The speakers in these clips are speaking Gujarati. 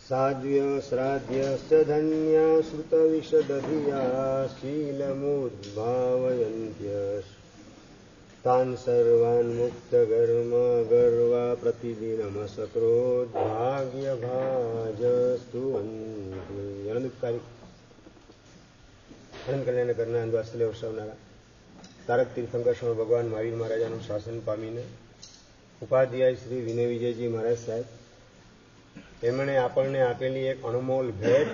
સાધ્ય શ્રાદ્યશ્ચ ધન્યા શ્રુતવિશદધિયા શીલમુદ્ભાવયન્ત્યશ તાન સર્વાન મુક્ત ગર્વા પ્રતિદિનમસક્રોધ ભાગ્ય ભાજસ્તુ આનંદ કલ્યાણકરના અંદવાસ્તલે વસાવનારા તારક તીર્થંકર સ્વામી ભગવાન મહાવીર મહારાજાનું શાસન પામીને ઉપાધ્યાય શ્રી વિનય વિજયજી મહારાજ સાહેબ એમણે આપણને આપેલી એક અણમોલ ભેટ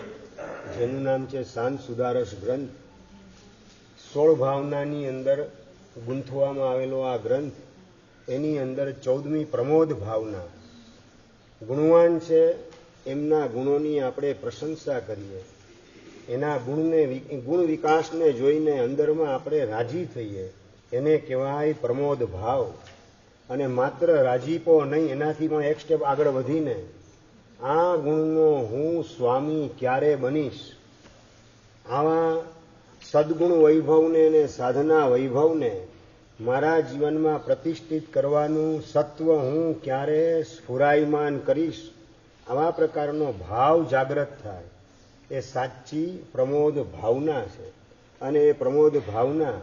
જેનું નામ છે શાંત સુધારસ ગ્રંથ. 16 ભાવનાની અંદર ગૂંથવામાં આવેલો આ ગ્રંથ, એની અંદર 14મી પ્રમોદ ભાવના. ગુણવાન છે એમના ગુણોની આપણે પ્રશંસા કરીએ, એના ગુણ વિકાસને જોઈને અંદરમાં આપણે રાજી થઈએ, એને કહેવાય પ્રમોદ ભાવ. અને માત્ર રાજીપો નહીં, એનાથી પણ એક સ્ટેપ આગળ વધીને આ ગુણનો હું સ્વામી ક્યારે બનીશ, આવા સદગુણ વૈભવને અને સાધના વૈભવને મારા જીવનમાં પ્રતિષ્ઠિત કરવાનું સત્વ હું ક્યારે સ્ફુરાયમાન કરીશ, આવા પ્રકારનો ભાવ જાગ્રત થાય એ સાચી પ્રમોદ ભાવના છે. અને એ પ્રમોદ ભાવના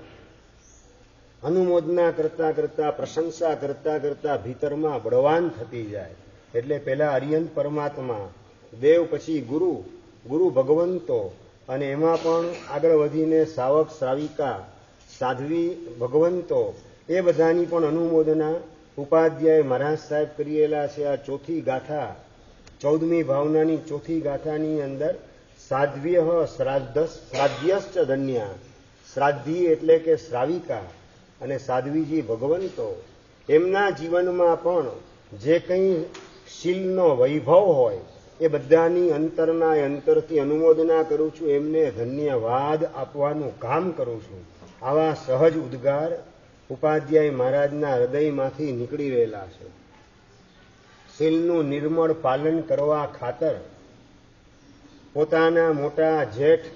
અનુમોદના કરતા કરતા, પ્રશંસા કરતા કરતા ભીતરમાં બળવાન થતી જાય. એટલે પહેલા અરિયંત પરમાત્મા, દેવ પછી ગુરુ, ગુરુ ભગવંતો, અને એમાં પણ આગળ વધીને સાવક શ્રાવિકા, સાધ્વી ભગવંતો, એ બધાની પણ અનુમોદના ઉપાધ્યાય મહારાજ સાહેબ કરેલા છે. આ ચોથી ગાથા, 14મી ભાવનાની ચોથી ગાથાની અંદર સાધ્વ્ય શ્રાદ્યશ્ચ ધન્યા, શ્રાદ્ધી એટલે કે શ્રાવિકા અને સાધ્વીજી ભગવંતો, એમના જીવનમાં પણ જે કંઈ શીલનો વૈભવ હોય એ બધાની અંતરના અંતરથી અનુમોદના કરું છું, એમને ધન્યવાદ આપવાનું કામ કરું છું. આવા સહજ ઉદ્ગાર ઉપાધ્યાય મહારાજના હૃદયમાંથી નીકળી રહેલા છે. શીલનું નિર્મળ પાલન કરવા ખાતર પોતાના મોટા જેઠ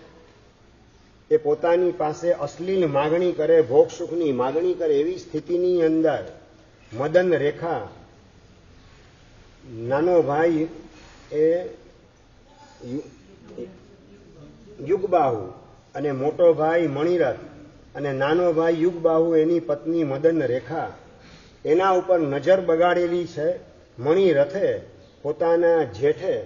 એ પોતાની પાસે અશ્લીલ માગણી કરે, ભોગ સુખની માગણી કરે, એવી સ્થિતિની અંદર મદન રેખા, નાનો ભાઈ એ યુગબાહુ અને મોટો ભાઈ મણિરથ અને નાનો ભાઈ યુગબાહુ, એની પત્ની મદન રેખા, એના ઉપર નજર બગાડેલી છે મણિરથે, પોતાના જેઠે.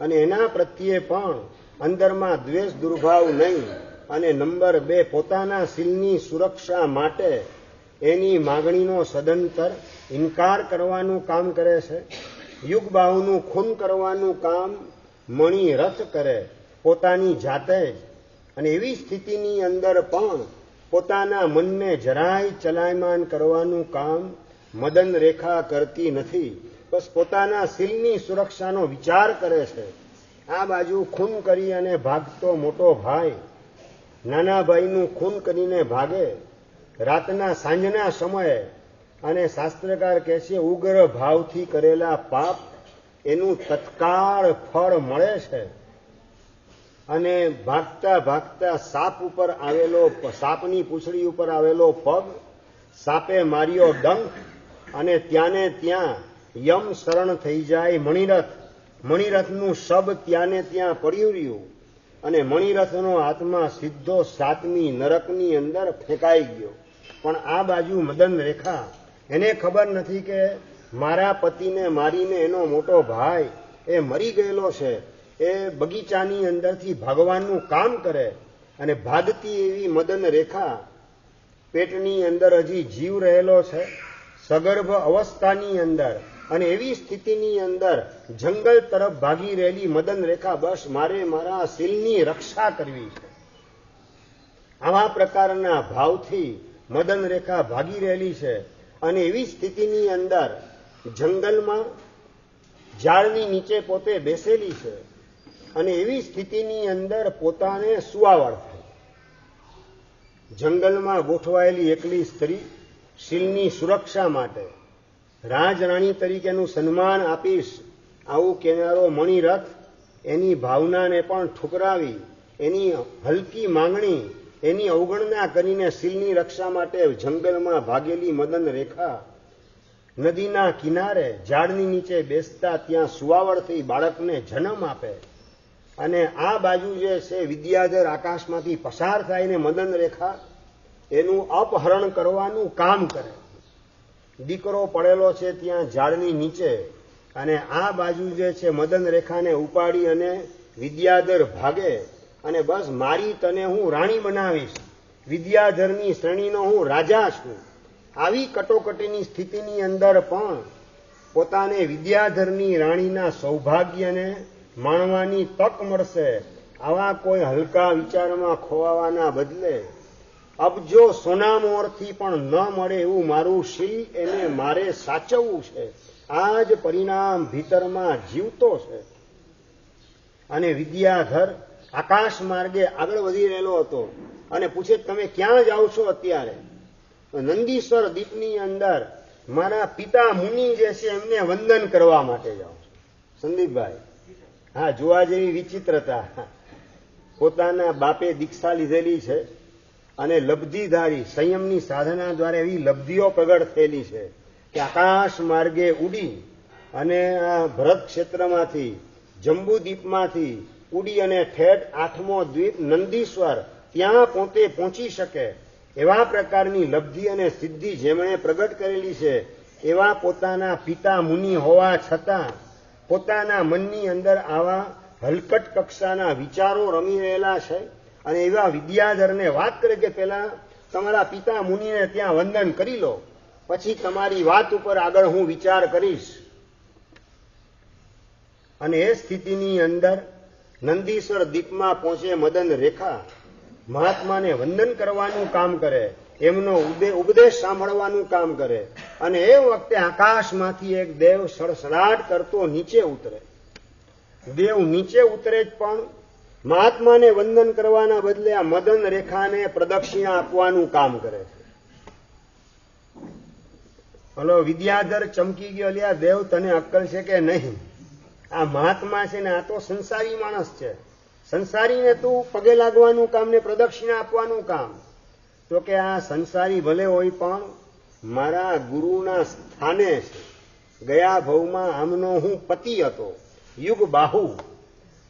અને એના પ્રત્યે પણ અંદરમાં દ્વેષ દુર્ભાવ નહીં. અને નંબર 2, પોતાના શીલની સુરક્ષા માટે એની માગણીનો સદંતર ઇનકાર કરવાનું કામ કરે છે. યુગબાહુનું ખૂન કરવાનું કામ મણિરથ કરે પોતાની જાતે જ. અને એવી સ્થિતિની અંદર પણ પોતાના મનને જરાય ચલાયમાન કરવાનું કામ મદન રેખા કરતી નથી. બસ પોતાના શીલની સુરક્ષાનો વિચાર કરે છે. આ બાજુ ખૂન કરી અને ભાગતો મોટો ભાઈ નાના ભાઈનું ખૂન કરીને ભાગે રાતના સાંજના સમયે. અને શાસ્ત્રકાર કહે છે ઉગ્ર ભાવથી કરેલા પાપ એનું તત્કાળ ફળ મળે છે. અને ભાગતા ભાગતા સાપ ઉપર આવેલો, સાપની પૂંછડી ઉપર આવેલો પગ, સાપે માર્યો ડંખ અને ત્યાંને ત્યાં યમ શરણ થઈ જાય મણિરથ. મણિરથનું શબ ત્યાંને ત્યાં પડ્યું રહ્યું અને મણિરથનો આત્મા સીધો 7મી નરકની અંદર ફેંકાઈ ગયો. પણ આ બાજુ મદન રેખા, એને ખબર નથી કે મારા પતિને મારીને એનો મોટો ભાઈ એ મરી ગયેલો છે. એ બગીચાની અંદરથી ભગવાનનું કામ કરે. અને ભાગતી એવી મદન રેખા, પેટની અંદર હજી જીવ રહેલો છે, સગર્ભ અવસ્થાની અંદર. અને એવી સ્થિતિની અંદર જંગલ તરફ ભાગી રહેલી મદન રેખા, બસ મારે મારા શીલની રક્ષા કરવી છે, આવા પ્રકારના ભાવથી મદન રેખા ભાગી રહેલી છે. અને એવી સ્થિતિની અંદર જંગલમાં ઝાડની નીચે પોતે બેસેલી છે. અને એવી સ્થિતિની અંદર પોતાને સુવાવડ થઈ. જંગલમાં ગોઠવાયેલી એકલી સ્ત્રી શીલની સુરક્ષા માટે રાજરાણી તરીકેનું સન્માન આપીશ આવું કહેનારો મણિરથ એની ભાવનાને પણ ઠુકરાવી, એની હલકી માંગણી, એની અવગણના કરીને શીલની રક્ષા માટે જંગલમાં ભાગેલી મદન રેખા નદીના કિનારે ઝાડની નીચે બેસતા ત્યાં સુવાવડથી બાળકને જન્મ આપે, અને આ બાજુ જે છે વિદ્યાધર આકાશમાંથી પસાર થઈને મદન રેખા એનું અપહરણ કરવાનું કામ કરે. દીકરો પડેલો છે ત્યાં ઝાડની નીચે, અને આ બાજુ જે છે મદન રેખાને ઉપાડી અને વિદ્યાધર ભાગે, અને બસ મારી તને હું રાણી બનાવીશ, વિદ્યાધરની શ્રેણીનો હું રાજા છું. આવી કટોકટીની સ્થિતિની અંદર પણ પોતાને વિદ્યાધરની રાણીના સૌભાગ્યને માણવાની તક મળશે, આવા કોઈ હલકા વિચારમાં ખોવાવાના બદલે અબજો સોના મોરથી પણ ન મળે એવું મારું શીલ એને મારે સાચવવું છે. આ જ પરિણામ ભીતરમાં જીવતો છે. અને વિદ્યાધર આકાશ માર્ગે આગળ વધી રહેલો હતો અને પૂછે, તમે ક્યાં જાઓ છો અત્યારે? નંદીશ્વર દીપની અંદર મારા પિતા મુનિ જે છે એમને વંદન કરવા માટે જાઉં છું. સંદીપભાઈ, હા, જોવા જેવી વિચિત્રતા. પોતાના બાપે દીક્ષા લીધેલી છે અને લબ્ધિધારી સંયમની સાધના દ્વારા એવી લબ્ધિઓ પ્રગટ થયેલી છે કે આકાશ માર્ગે ઉડી અને આ ભરત ક્ષેત્રમાંથી જંબુદ્વીપમાંથી ઉડી અને ઠેઠ 8મો દ્વીપ નંદીશ્વર ત્યાં પોતે પહોંચી શકે એવા પ્રકારની લબ્ધિ અને સિદ્ધિ જેમણે પ્રગટ કરેલી છે, એવા પોતાના પિતા મુનિ હોવા છતાં પોતાના મનની અંદર આવા હલકટ કક્ષાના વિચારો રમી રહેલા છે. અને એવા વિદ્યાધરને વાત કરે કે પેલા તમારા પિતા મુનિને ત્યાં વંદન કરી લો, પછી તમારી વાત ઉપર આગળ હું વિચાર કરીશ. અને એ સ્થિતિની અંદર નંદીશ્વર દીપમાં પહોંચે મદન રેખા મહાત્માને વંદન કરવાનું કામ કરે, એમનો ઉપદેશ સાંભળવાનું કામ કરે, અને એ વખતે આકાશમાંથી એક દેવ સડસડાટ કરતો નીચે ઉતરે. દેવ નીચે ઉતરે જ પણ મહાત્માને વંદન કરવાના બદલે આ મદન રેખાને પ્રદક્ષિણા આપવાનું કામ કરે છે. હલો, વિદ્યાધર ચમકી ગયો, લ્યા દેવ તને અક્કલ છે કે નહીં? આ મહાત્મા છે ને આ તો સંસારી માણસ છે, સંસારીને તું પગે લાગવાનું કામ ને પ્રદક્ષિણા આપવાનું કામ. તો કે આ સંસારી ભલે હોય પણ મારા ગુરુના સ્થાને છે. ગયા ભવમાં આમનો હું પતિ હતો, યુગ બાહુ,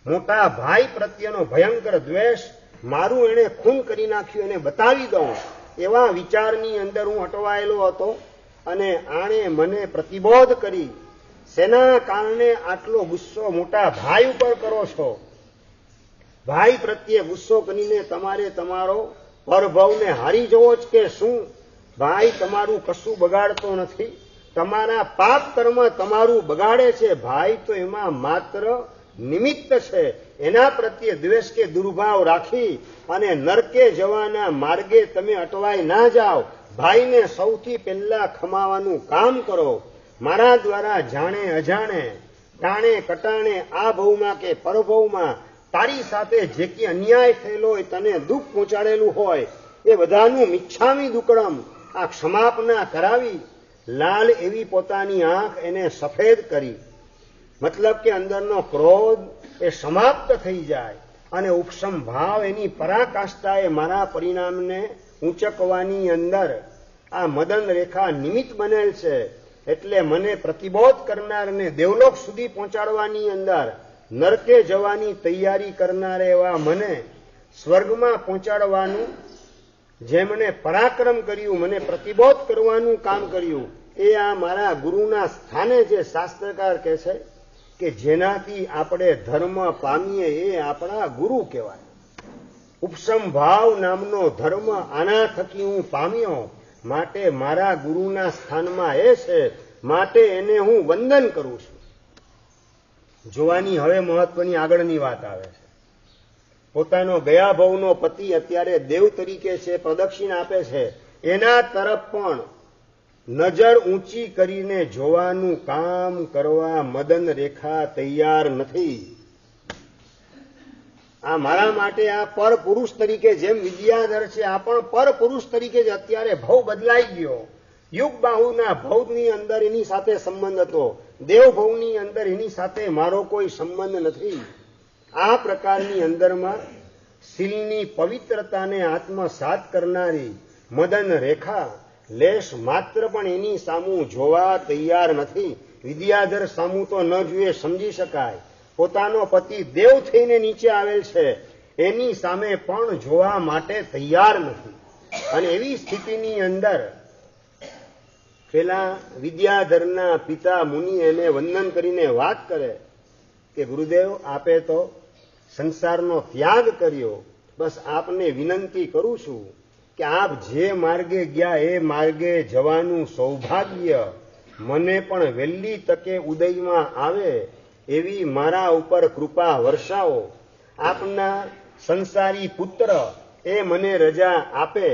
મોટા ભાઈ પ્રત્યેનો ભયંકર દ્વેષ, મારું એને ખૂન કરી નાખ્યું એને બતાવી દઉં એવા વિચારની અંદર હું અટવાયેલો હતો. અને આણે મને પ્રતિબોધ કરી, શેના કારણે આટલો ગુસ્સો મોટા ભાઈ ઉપર કરો છો? ભાઈ પ્રત્યે ગુસ્સો કરીને તમારે તમારો પરભવને હારી જવો જ કે શું? ભાઈ તમારું કશું બગાડતો નથી, તમારા પાપ કર્મ તમારું બગાડે છે. ભાઈ તો એમાં માત્ર નિમિત્ત છે. એના પ્રત્યે દ્વેષ કે દુર્ભાવ રાખી અને નરકે જવાના માર્ગે તમે અટવાઈ ના જાઓ. ભાઈને સૌથી પહેલા ખમાવાનું કામ કરો. મારા દ્વારા જાણે અજાણે, ટાણે કટાણે આ ભવમાં કે પરભવમાં તારી સાથે જે કે અન્યાય થયેલો હોય, તને દુઃખ પહોંચાડેલું હોય, એ બધાનું મિચ્છામી દુક્કડમ આ ક્ષમાપના કરાવી લાલ એવી પોતાની આંખ એને સફેદ કરી. મતલબ કે અંદરનો ક્રોધ એ સમાપ્ત થઈ જાય અને ઉપશમ ભાવ એની પરાકાષ્ઠાએ મારા પરિણામને ઊંચકવાની અંદર આ મદન રેખા નિમિત્ત બનેલ છે. એટલે મને પ્રતિબોધ કરનારને દેવલોક સુધી પહોંચાડવાની અંદર, નરકે જવાની તૈયારી કરનાર એવા મને સ્વર્ગમાં પહોંચાડવાનું જેમણે પરાક્રમ કર્યું, મને પ્રતિબોધ કરવાનું કામ કર્યું, એ આ મારા ગુરુના સ્થાને જે શાસ્ત્રકાર કહે છે કે જેનાથી આપણે ધર્મ પામીએ એ આપણા ગુરુ કહેવાય. ઉપશમ ભાવ નામનો ધર્મ આના થકી હું પામ્યો, માટે મારા ગુરુના સ્થાનમાં એ છે, માટે એને હું વંદન કરું છું. જોવાની હવે મહત્વની આગળની વાત આવે છે. પોતાનો ગયા ભવનો પતિ અત્યારે દેવ તરીકે છે, પ્રદક્ષિણા આપે છે, એના તરફ પણ નજર ઊંચી કરીને જોવાનું કામ કરવા મદન રેખા તૈયાર નથી. આ મારા માટે આ પર પુરુષ તરીકે જેમ વિદ્યાધર છે, આ પણ પર પુરુષ તરીકે જ અત્યારે ભવ બદલાઈ ગયો. યુગ બાહુના ભવની અંદર એની સાથે સંબંધ હતો, દેવ ભવની અંદર એની સાથે મારો કોઈ સંબંધ નથી. આ પ્રકારની અંદરમાં શીલની પવિત્રતાને આત્મસાત કરનારી મદન રેખા લેશ માત્ર પણ એની સામું જોવા તૈયાર નથી. વિદ્યાધર સામું તો ન જોઈએ, સમજી શકાય. પોતાનો પતિ દેવ થઈને નીચે આવેલ છે એની સામે પણ જોવા માટે તૈયાર નથી. અને એવી સ્થિતિની અંદર પેલા વિદ્યાધરના પિતા મુનિ એને વંદન કરીને વાત કરે કે ગુરુદેવ, આપે તો સંસારનો ત્યાગ કર્યો, બસ આપને વિનંતી કરું છું કે આપ જે માર્ગે ગયા એ માર્ગે જવાનું સૌભાગ્ય મને પણ વહેલી તકે ઉદયમાં આવે એવી મારા ઉપર કૃપા વર્ષાવો. આપના સંસારી પુત્ર એ મને રજા આપે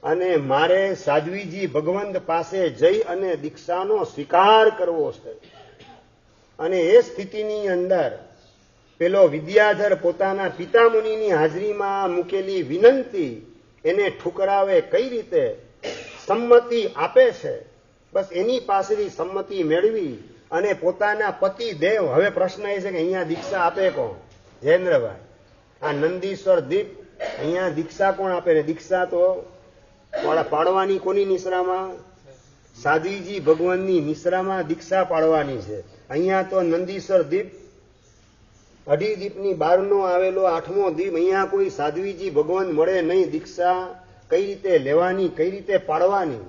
અને મારે સાધ્વીજી ભગવંત પાસે જઈ અને દીક્ષાનો સ્વીકાર કરવો છે. અને એ સ્થિતિની અંદર પેલો વિદ્યાધર પોતાના પિતા મુનિની હાજરીમાં મૂકેલી વિનંતી એને ઠુકરાવે કઈ રીતે, સંમતિ આપે છે. બસ એની પાસેથી સંમતિ મેળવી અને પોતાના પતિ દેવ, હવે પ્રશ્ન એ છે કે અહીંયા દીક્ષા આપે કોણ? જયેન્દ્રભાઈ, આ નંદીશ્વર દીપ અહીંયા દીક્ષા કોણ આપે? ને દીક્ષા તો પાડવાની કોની નિશ્રામાં? સાધ્વીજી ભગવાનની નિશ્રામાં દીક્ષા પાડવાની છે. અહીંયા તો નંદીશ્વર દીપ, અઢી દીપની બહારનો આવેલો 8મો દીપ, અહીંયા કોઈ સાધ્વીજી ભગવાન મળે નહીં. દીક્ષા કઈ રીતે લેવાની, કઈ રીતે પાડવાની?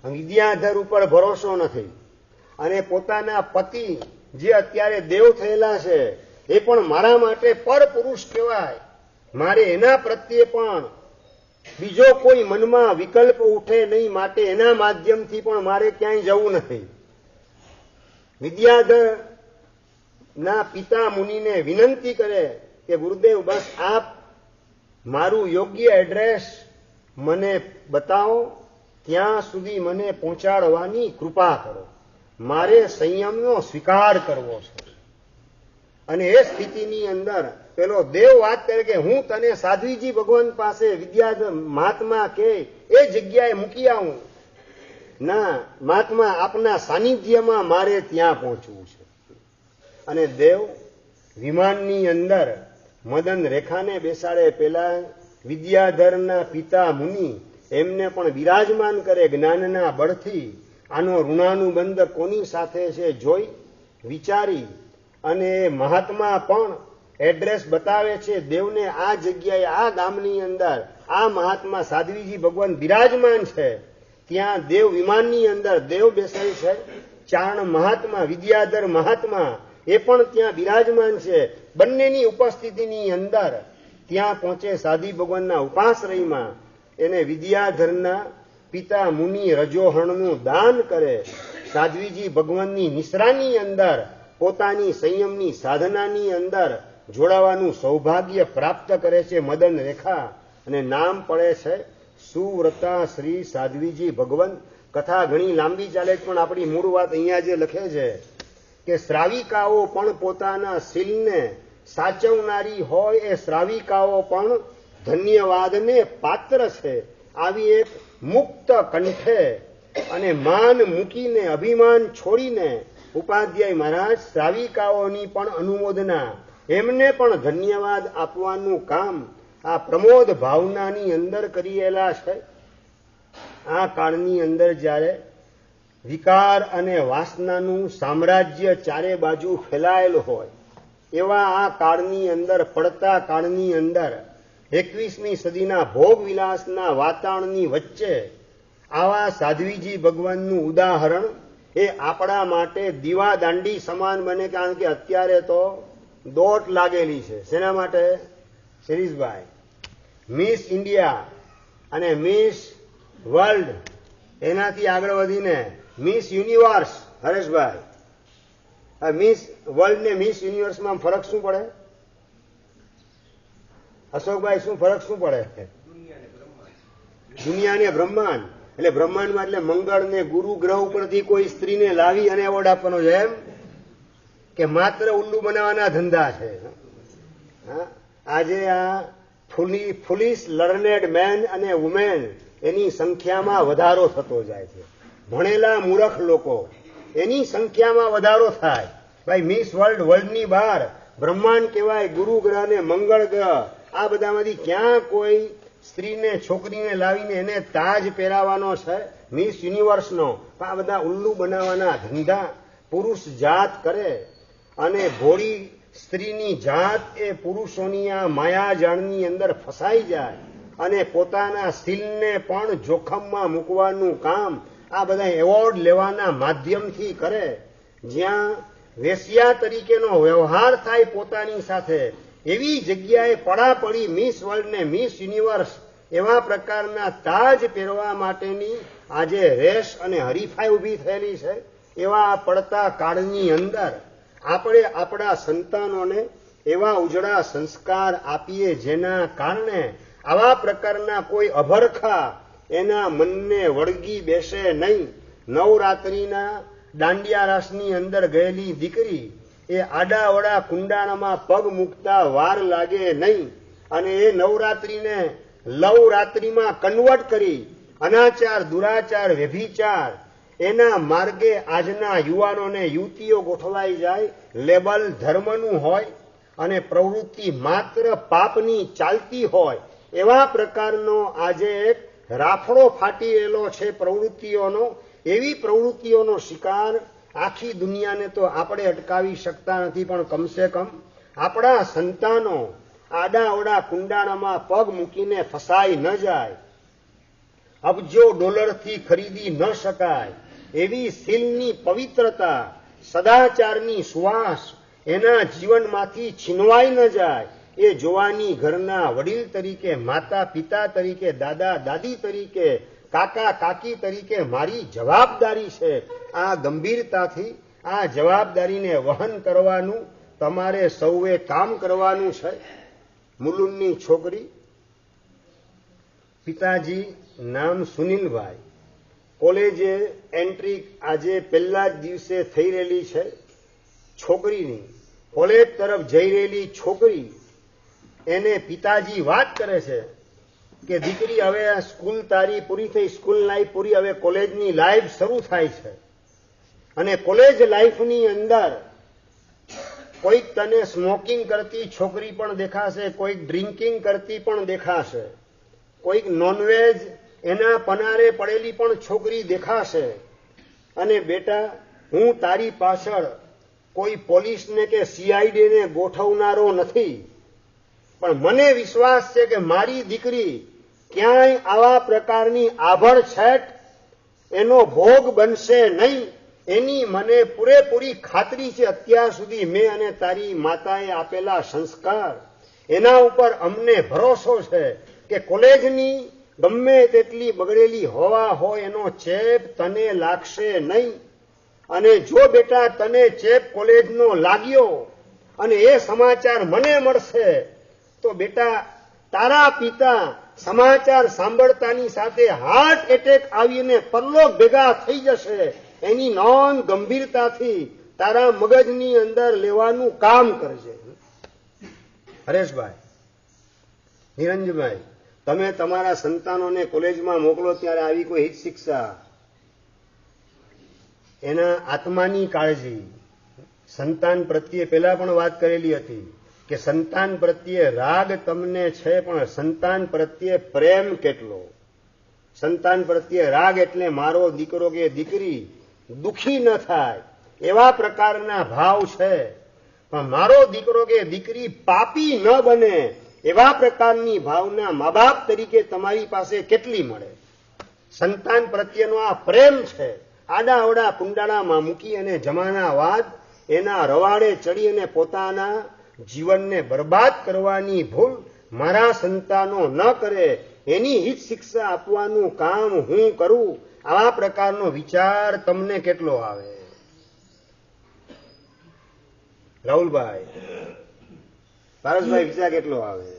વિદ્યાધર ઉપર ભરોસો નથી અને પોતાના પતિ જે અત્યારે દેવ થયેલા છે એ પણ મારા માટે પર પુરુષ કહેવાય. મારે એના પ્રત્યે પણ બીજો કોઈ મનમાં વિકલ્પ ઉઠે નહીં, માટે એના માધ્યમથી પણ મારે ક્યાંય જવું નથી. વિદ્યાધર ના પિતા મુનિને વિનંતી કરે કે ગુરુદેવ, બસ આપ મારું યોગ્ય એડ્રેસ મને બતાવો, ત્યાં સુધી મને પહોંચાડવાની કૃપા કરો. મારે સંયમનો સ્વીકાર કરવો છે. અને એ સ્થિતિની અંદર પેલો દેવ વાત કરે કે હું તને સાધ્વીજી ભગવાન પાસે વિદ્યાધર મહાત્મા કે એ જગ્યાએ મૂકી આવું. ના મહાત્મા, આપના સાનિધ્યમાં મારે ત્યાં પહોંચવું છે. અને દેવ વિમાનની અંદર મદન રેખાને બેસાડે. પેલા વિદ્યાધરના પિતા મુનિ એમને પણ બિરાજમાન કરે જ્ઞાનના બળથી. આનો ઋણાનુબંધ કોની સાથે છે જોઈ વિચારી અને મહાત્મા પણ એડ્રેસ બતાવે છે દેવને. આ જગ્યાએ, આ ગામની અંદર આ મહાત્મા સાધ્વીજી ભગવાન બિરાજમાન છે. ત્યાં દેવ વિમાનની અંદર દેવ બેસાય છે. ચારણ મહાત્મા, વિદ્યાધર મહાત્મા એ પણ ત્યાં બિરાજમાન છે. બંનેની ઉપસ્થિતિની અંદર ત્યાં પહોંચે સાધી ભગવાનના ઉપાશ્રયમાં. એને વિદ્યાધરના પિતા મુનિ રજોહણનું દાન કરે. સાધ્વીજી ભગવાનની નિશ્રાની અંદર પોતાની સંયમની સાધનાની અંદર જોડાવાનું સૌભાગ્ય પ્રાપ્ત કરે છે મદન રેખા. અને નામ પડે છે સુવ્રતા શ્રી સાધ્વીજી ભગવાન. કથા ઘણી લાંબી ચાલે પણ આપણી મૂળ વાત અહીંયા જે લખે છે કે શ્રાવિકાઓ પણ પોતાના શીલને સાચવનારી હોય એ શ્રાવિકાઓ પણ ધન્યવાદને પાત્ર છે. આવી એક મુક્ત કંઠે અને માન મૂકીને અભિમાન છોડીને ઉપાધ્યાય મહારાજ શ્રાવિકાઓની પણ અનુમોદના, એમને પણ ધન્યવાદ આપવાનું કામ આ પ્રમોદ ભાવનાની અંદર કરેલા છે. આ કાળની અંદર જ્યારે વિકાર અને વાસનાનું સામ્રાજ્ય ચારે બાજુ ફેલાયેલું હોય એવા આ કાળની અંદર, પડતા કાળની અંદર 21મી સદીના ભોગ વિલાસના વાતાવરણની વચ્ચે આવા સાધ્વીજી ભગવાનનું ઉદાહરણ એ આપણા માટે દીવા દાંડી સમાન બને. કારણ કે અત્યારે તો દોટ લાગેલી છે. શેના માટે શિરીષભાઈ? મિસ ઇન્ડિયા અને મિસ વર્લ્ડ, એનાથી આગળ વધીને miss universe. Hareshbhai, miss world ને મિસ યુનિવર્સમાં ફરક શું પડે? અશોકભાઈ, શું ફરક શું પડે? દુનિયા ને બ્રહ્માંડ. એટલે બ્રહ્માંડમાં એટલે મંગળ ને ગુરુ ગ્રહ ઉપરથી કોઈ સ્ત્રીને લાવી અને એવોર્ડ આપવાનો છે એમ કે માત્ર ઉલ્લુ બનાવવાના ધંધા છે? આજે આ ફુલિશ લર્નેડ મેન અને વુમેન એની સંખ્યામાં વધારો થતો જાય છે. ભણેલા મૂર્ખ લોકો એની સંખ્યામાં વધારો થાય. ભાઈ મિસ વર્લ્ડ, વર્લ્ડની બહાર બ્રહ્માંડ કહેવાય, ગુરુ ગ્રહ ને મંગળ ગ્રહ, આ બધામાંથી ક્યાં કોઈ સ્ત્રીને છોકરીને લાવીને એને તાજ પહેરાવાનો છે મિસ યુનિવર્સનો. આ બધા ઉલ્લુ બનાવવાના ધંધા પુરુષ જાત કરે અને ભોળી સ્ત્રીની જાત એ પુરુષોની આ માયાજાળની અંદર ફસાઈ જાય અને પોતાના શીલને પણ જોખમમાં મૂકવાનું કામ આ બધા એવોર્ડ લેવાના માધ્યમથી કરે. જ્યાં વેશ્યા તરીકેનો વ્યવહાર થાય પોતાની સાથે એવી જગ્યાએ પડાપડી મિસ વર્લ્ડ ને મિસ યુનિવર્સ એવા પ્રકારના તાજ પહેરવા માટેની આજે રેસ અને હરીફાઈ ઊભી થયેલી છે. એવા પડતા કાળની અંદર આપણે આપણા સંતાનોને એવા ઉજળા સંસ્કાર આપીએ જેના કારણે આવા પ્રકારના કોઈ અભરખા એના મનને વળગી બેસે નહીં. નવરાત્રિના દાંડિયા રાસની અંદર ગયેલી દીકરી એ આડાવડા કુંડાણામાં પગ મૂકતા વાર લાગે નહીં અને એ નવરાત્રિને લવરાત્રિમાં કન્વર્ટ કરી અનાચાર દુરાચાર વ્યભિચાર એના માર્ગે આજના યુવાનોને યુવતીઓ ગોઠવાઈ જાય. લેબલ ધર્મનું હોય અને પ્રવૃત્તિ માત્ર પાપની ચાલતી હોય એવા પ્રકારનો આજે એક રાફડો ફાટી રહેલો છે પ્રવૃત્તિઓનો. એવી પ્રવૃત્તિઓનો શિકાર આખી દુનિયાને તો આપણે અટકાવી શકતા નથી, પણ કમસે કમ આપણા સંતાનો આડાઅવડા કુંડાણામાં પગ મૂકીને ફસાઈ ન જાય. અબજો ડોલરથી ખરીદી ન શકાય એવી શીલની પવિત્રતા, સદાચારની સુવાસ એના જીવનમાંથી છીનવાઈ ન જાય એ જોવાની ઘરના વડીલ તરીકે, માતા પિતા તરીકે, દાદા દાદી તરીકે, કાકા કાકી તરીકે મારી જવાબદારી છે. આ ગંભીરતાથી આ જવાબદારીને વહન કરવાનું તમારે સૌએ કામ કરવાનું છે. મુલુંડની છોકરી, પિતાજી નામ સુનિલભાઈ, કોલેજે એન્ટ્રી આજે પહેલા જ દિવસે થઈ રહેલી છે. છોકરીની કોલેજ તરફ જઈ રહેલી છોકરી એને પિતાજી વાત કરે છે કે દીકરી હવે સ્કૂલ તારી પૂરી થઈ, સ્કૂલ લાઈફ પૂરી, હવે કોલેજની લાઈફ શરૂ થાય છે અને કોલેજ લાઈફની અંદર કોઈક તને સ્મોકિંગ કરતી છોકરી પણ દેખાશે, કોઈક ડ્રિંકિંગ કરતી પણ દેખાશે, કોઈક નોનવેજ એના પનારે પડેલી પણ છોકરી દેખાશે. અને બેટા, હું તારી પાછળ કોઈ પોલીસને કે સીઆઈડીને ગોઠવનારો નથી, પણ મને વિશ્વાસ છે કે મારી દીકરી ક્યાંય આવા પ્રકારની આભડછેટ એનો ભોગ બનશે નહીં એની મને પૂરેપૂરી ખાતરી છે. અત્યાર સુધી મેં અને તારી માતાએ આપેલા સંસ્કાર એના ઉપર અમને ભરોસો છે કે કોલેજની ગમે તેટલી બગડેલી હવા હોય એનો ચેપ તને લાગશે નહીં. અને જો બેટા તને ચેપ કોલેજનો લાગ્યો અને એ સમાચાર મને મળશે તો બેટા તારા પિતા સમાચાર સાંભળતાની સાથે હાર્ટ એટેક આવીને પરલોક ભેગા થઈ જશે. એની નોંધ ગંભીરતાથી તારા મગજની અંદર લેવાનું કામ કરજે. હરેશભાઈ, નિરંજભાઈ, તમે તમારા સંતાનોને કોલેજમાં મોકલો ત્યારે આવી કોઈ હિત શિક્ષા, એના આત્માની કાળજી, સંતાન પ્રત્યે પહેલા પણ વાત કરેલી હતી કે સંતાન પ્રત્યે રાગ તમને છે પણ સંતાન પ્રત્યે પ્રેમ કેટલો. સંતાન પ્રત્યે રાગ એટલે મારો દીકરો કે દીકરી દુખી ન થાય એવા પ્રકારના ભાવ છે, પણ મારો દીકરો કે દીકરી પાપી ન બને એવા પ્રકારની ભાવના મા બાપ તરીકે તમારી પાસે કેટલી મળે. સંતાન પ્રત્યેનો આ પ્રેમ છે. આડા અવડા કુંડાળામાં મૂકી અને જમાનાવાદ એના રવાડે ચડી અને પોતાના જીવનને બરબાદ કરવાની ભૂલ મારા સંતાનો ન કરે એની હિત શિક્ષા આપવાનું કામ હું કરું. આવા પ્રકારનો વિચાર તમને કેટલો આવે? રાહુલભાઈ, પારસભાઈ, વિચાર કેટલો આવે?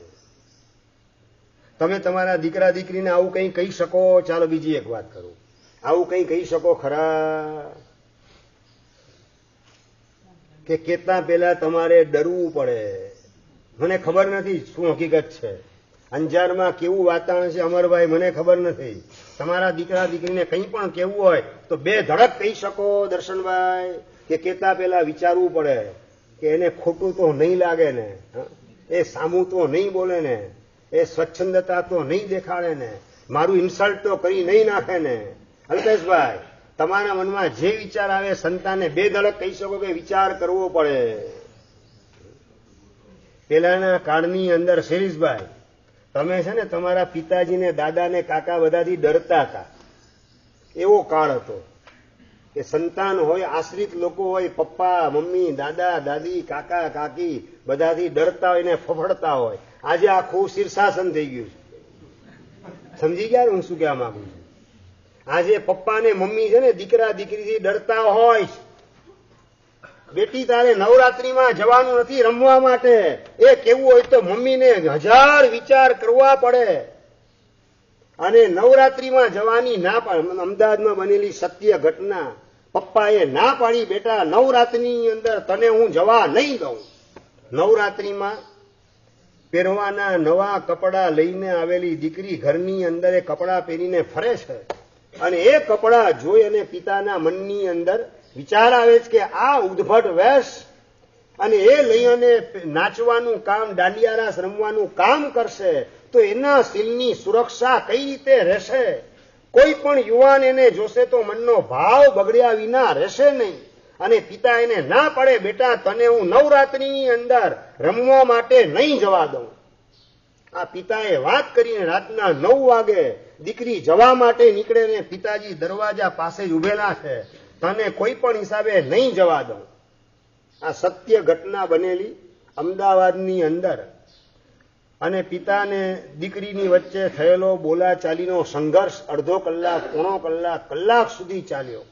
તમે તમારા દીકરા દીકરીને આવું કંઈ કહી શકો? ચાલો બીજી એક વાત કરું. આવું કંઈ કહી શકો ખરા કે કેટલા પહેલા તમારે ડરવું પડે? મને ખબર નથી શું હકીકત છે, અંજારમાં કેવું વાતાવરણ છે અમરભાઈ મને ખબર નથી. તમારા દીકરા દીકરીને કંઈ પણ કહેવું હોય તો બે ધડક કહી શકો દર્શનભાઈ કે કેટલા પહેલા વિચારવું પડે કે એને ખોટું તો નહીં લાગે ને, એ સામું તો નહીં બોલે ને, એ સ્વચ્છંદતા તો નહીં દેખાડે ને, મારું ઇન્સલ્ટ તો કરી નહીં નાખે ને. અલ્પેશભાઈ, તમારા મનમાં જે વિચાર આવે સંતાનને બે ધડક કહી શકો કે વિચાર કરવો પડે. પેલાના કાળની અંદર શિરીષભાઈ, તમે છે ને તમારા પિતાજીને, દાદાને, કાકા બધાથી ડરતા હતા. એવો કાળ હતો કે સંતાન હોય, આશ્રિત લોકો હોય, પપ્પા મમ્મી, દાદા દાદી, કાકા કાકી બધાથી ડરતા હોય ને ફફડતા હોય. આજે આખું શીર્ષાસન થઈ ગયું છે. સમજી ગયા હું શું કહેવા માંગુ છું? આજે પપ્પા ને મમ્મી છે ને દીકરા દીકરીથી ડરતા હોય. બેટી તારે નવરાત્રીમાં જવાનું નથી રમવા માટે, એ કેવું હોય તો મમ્મીને 1000 વિચાર કરવા પડે. અને નવરાત્રીમાં જવાની ના પાડી. અમદાવાદમાં બનેલી સત્ય ઘટના, પપ્પાએ ના પાડી, બેટા નવરાત્રીની અંદર તને હું જવા નહીં દઉં. નવરાત્રીમાં પહેરવાના નવા કપડા લઈને આવેલી દીકરી ઘરની અંદર એ કપડા પહેરીને ફરે છે. અને એ કપડા જોઈ અને પિતાના મનની અંદર વિચાર આવે છે કે આ ઉદ્ભટ વેશ, અને એ લઈ અને નાચવાનું કામ, દાંડિયા રાસ રમવાનું કામ કરશે તો એના શીલની સુરક્ષા કઈ રીતે રહેશે? કોઈ પણ યુવાન એને જોશે તો મનનો ભાવ બગડ્યા વિના રહેશે નહીં. અને પિતા એને ના પડે, બેટા તને હું નવરાત્રીની અંદર રમવા માટે નહીં જવા દઉં. આ પિતાએ વાત કરીને રાતના 9 વાગે દીકરી જવા માટે નીકળે ને પિતાજી દરવાજા પાસે જ ઉભેલા છે, તને કોઈ પણ હિસાબે નહીં જવા દઉં. આ સત્ય ઘટના બનેલી અમદાવાદની અંદર. અને પિતાને દીકરીની વચ્ચે થયેલો બોલાચાલીનો સંઘર્ષ અડધો કલાક, પોણો કલાક, કલાક સુધી ચાલ્યો.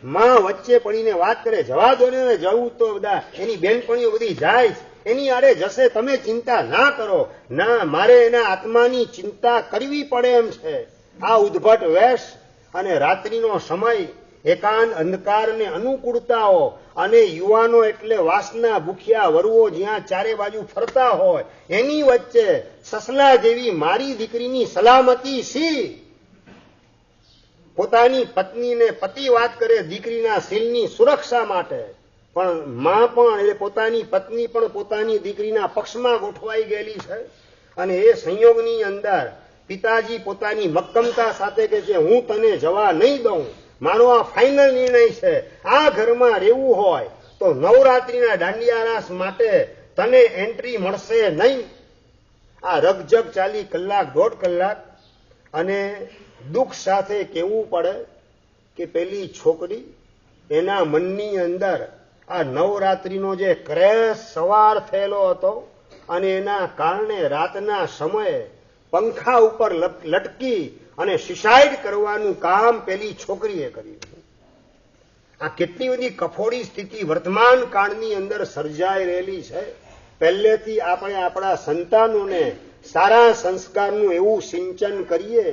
માં વચ્ચે પડીને વાત કરે, જવા દો ને, જવું તો બધા એની બેનપણીઓ બધી જાય, એની આડે જશે, તમે ચિંતા ના કરો. ના, મારે એના આત્માની ચિંતા કરવી પડે એમ છે. આ ઉદ્ભટ વેશ અને રાત્રિનો સમય, એકાંત, અંધકાર ને અનુકૂળતાઓ, અને યુવાનો એટલે વાસના ભૂખ્યા વરુઓ જ્યાં ચારે બાજુ ફરતા હોય એની વચ્ચે સસલા જેવી મારી દીકરીની સલામતી શી? પોતાની પત્નીને પતિ વાત કરે દીકરીના શીલની સુરક્ષા માટે, પણ માં પણ એટલે પોતાની પત્ની પણ પોતાની દીકરીના પક્ષમાં ગોઠવાઈ ગયેલી છે. અને એ સંયોગની અંદર પિતાજી પોતાની મક્કમતા સાથે કહે છે, હું તને જવા નહીં દઉં, મારો આ ફાઇનલ નિર્ણય છે. આ ઘરમાં રહેવું હોય તો નવરાત્રીના દાંડિયા રાસ માટે તને એન્ટ્રી મળશે નહીં. આ રગજગ ચાલી કલાક, 1.5 કલાક. અને દુઃખ સાથે કહેવું પડે કે પેલી છોકરી, એના મનની અંદર આ નવરાત્રીનો જે ક્રેઝ સવાર થયેલો હતો, અને એના કારણે રાતના સમયે પંખા ઉપર લટકી અને સુસાઇડ કરવાનું કામ પેલી છોકરીએ કર્યું. આ કેટલી બધી કફોડી સ્થિતિ વર્તમાન કાળની અંદર સર્જાઈ રહેલી છે. પહેલેથી આપણે આપણા સંતાનોને સારા સંસ્કારનું એવું સિંચન કરીએ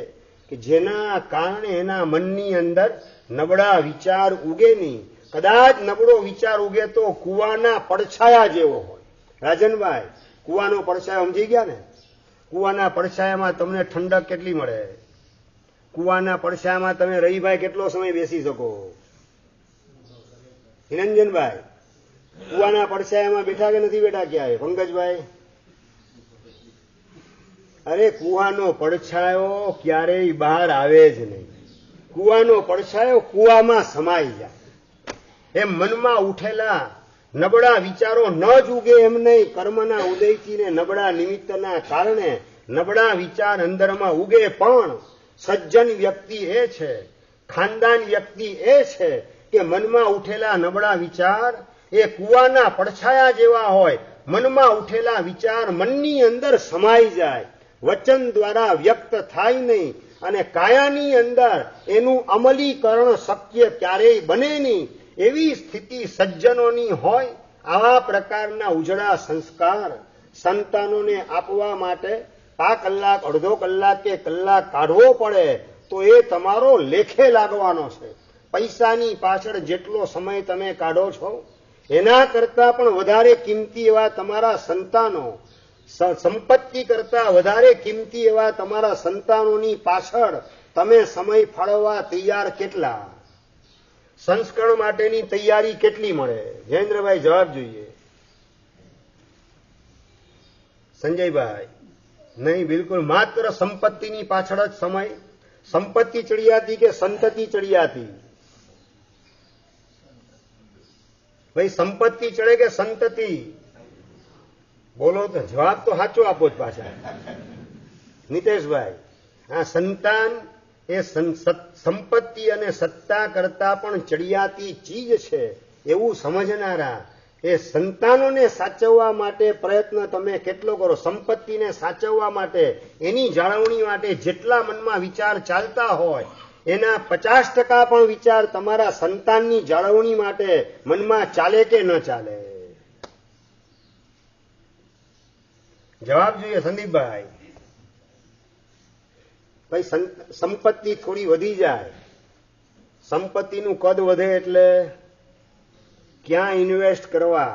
કે જેના કારણે એના મનની અંદર નબળા વિચાર ઉગે નહીં. કદાચ નબળો વિચાર ઉગે તો કુવાના પડછાયા જેવો હોય. રાજનભાઈ, કુવાનો પડછાયો સમજી ગયા ને? કુવાના પડછાયામાં તમને ઠંડક કેટલી મળે? કુવાના પડછાયામાં તમે રવિભાઈ કેટલો સમય બેસી શકો? નિરંજનભાઈ, કુવાના પડછાયામાં બેઠા કે નથી બેઠા ક્યાંય? પંકજભાઈ, અરે કુવાનો પડછાયો ક્યારેય બહાર આવે જ નહીં. કુવાનો પડછાયો કુવામાં સમાઈ જાય. એમ મનમાં ઉઠેલા નબળા વિચારો ન જ ઉગે એમ નહીં. કર્મના ઉદયથી ને નબળા નિમિત્તના કારણે નબળા વિચાર અંદરમાં ઉગે, પણ સજ્જન વ્યક્તિ એ છે, ખાનદાન વ્યક્તિ એ છે કે મનમાં ઉઠેલા નબળા વિચાર એ કુવાના પડછાયા જેવા હોય. મનમાં ઉઠેલા વિચાર મનની અંદર સમાઈ જાય, વચન દ્વારા વ્યક્ત થાય નહીં, અને કાયાની અંદર એનું અમલીકરણ શક્ય ક્યારેય બને નહીં. એવી સ્થિતિ સજ્જનોની હોય. આવા પ્રકારના ઉજળા સંસ્કાર સંતાનોને આપવા માટે 5 કલાક, અડધો કલાક કે કલાક કાઢવો પડે તો એ તમારો લેખે લાગવાનો છે. પૈસાની પાછળ જેટલો સમય તમે કાઢો છો એના કરતા પણ વધારે કિંમતી એવા તમારા સંતાનો, સંપત્તિ કરતા વધારે કિંમતી એવા તમારા સંતાનોની પાછળ તમે સમય ફાળવવા તૈયાર કેટલા? સંસ્કરણ માટેની તૈયારી કેટલી મળે? જયેન્દ્રભાઈ જવાબ જોઈએ. સંજયભાઈ, નહીં, બિલકુલ. માત્ર સંપત્તિની પાછળ જ સમય. સંપત્તિ ચડિયાતી કે સંતતિ ચડિયાતી? ભાઈ સંપત્તિ ચડે કે સંતતિ? બોલો તો, જવાબ તો સાચો આપો જ પાછા. નીતેશભાઈ, આ સંતાન એ સંપત્તિ અને સત્તા કરતા પણ ચડિયાતી ચીજ છે એવું સમજનારા એ સંતાનોને સાચવવા માટે પ્રયત્ન તમે કેટલો કરો? સંપત્તિને સાચવવા માટે, એની જાળવણી માટે જેટલા મનમાં વિચાર ચાલતા હોય એના 50% પણ વિચાર તમારા સંતાનની જાળવણી માટે મનમાં ચાલે કે ન ચાલે? જવાબ જોઈએ સંદીપભાઈ. ભાઈ સંપત્તિ થોડી વધી જાય, સંપત્તિનું કદ વધે એટલે ક્યાં ઇન્વેસ્ટ કરવા,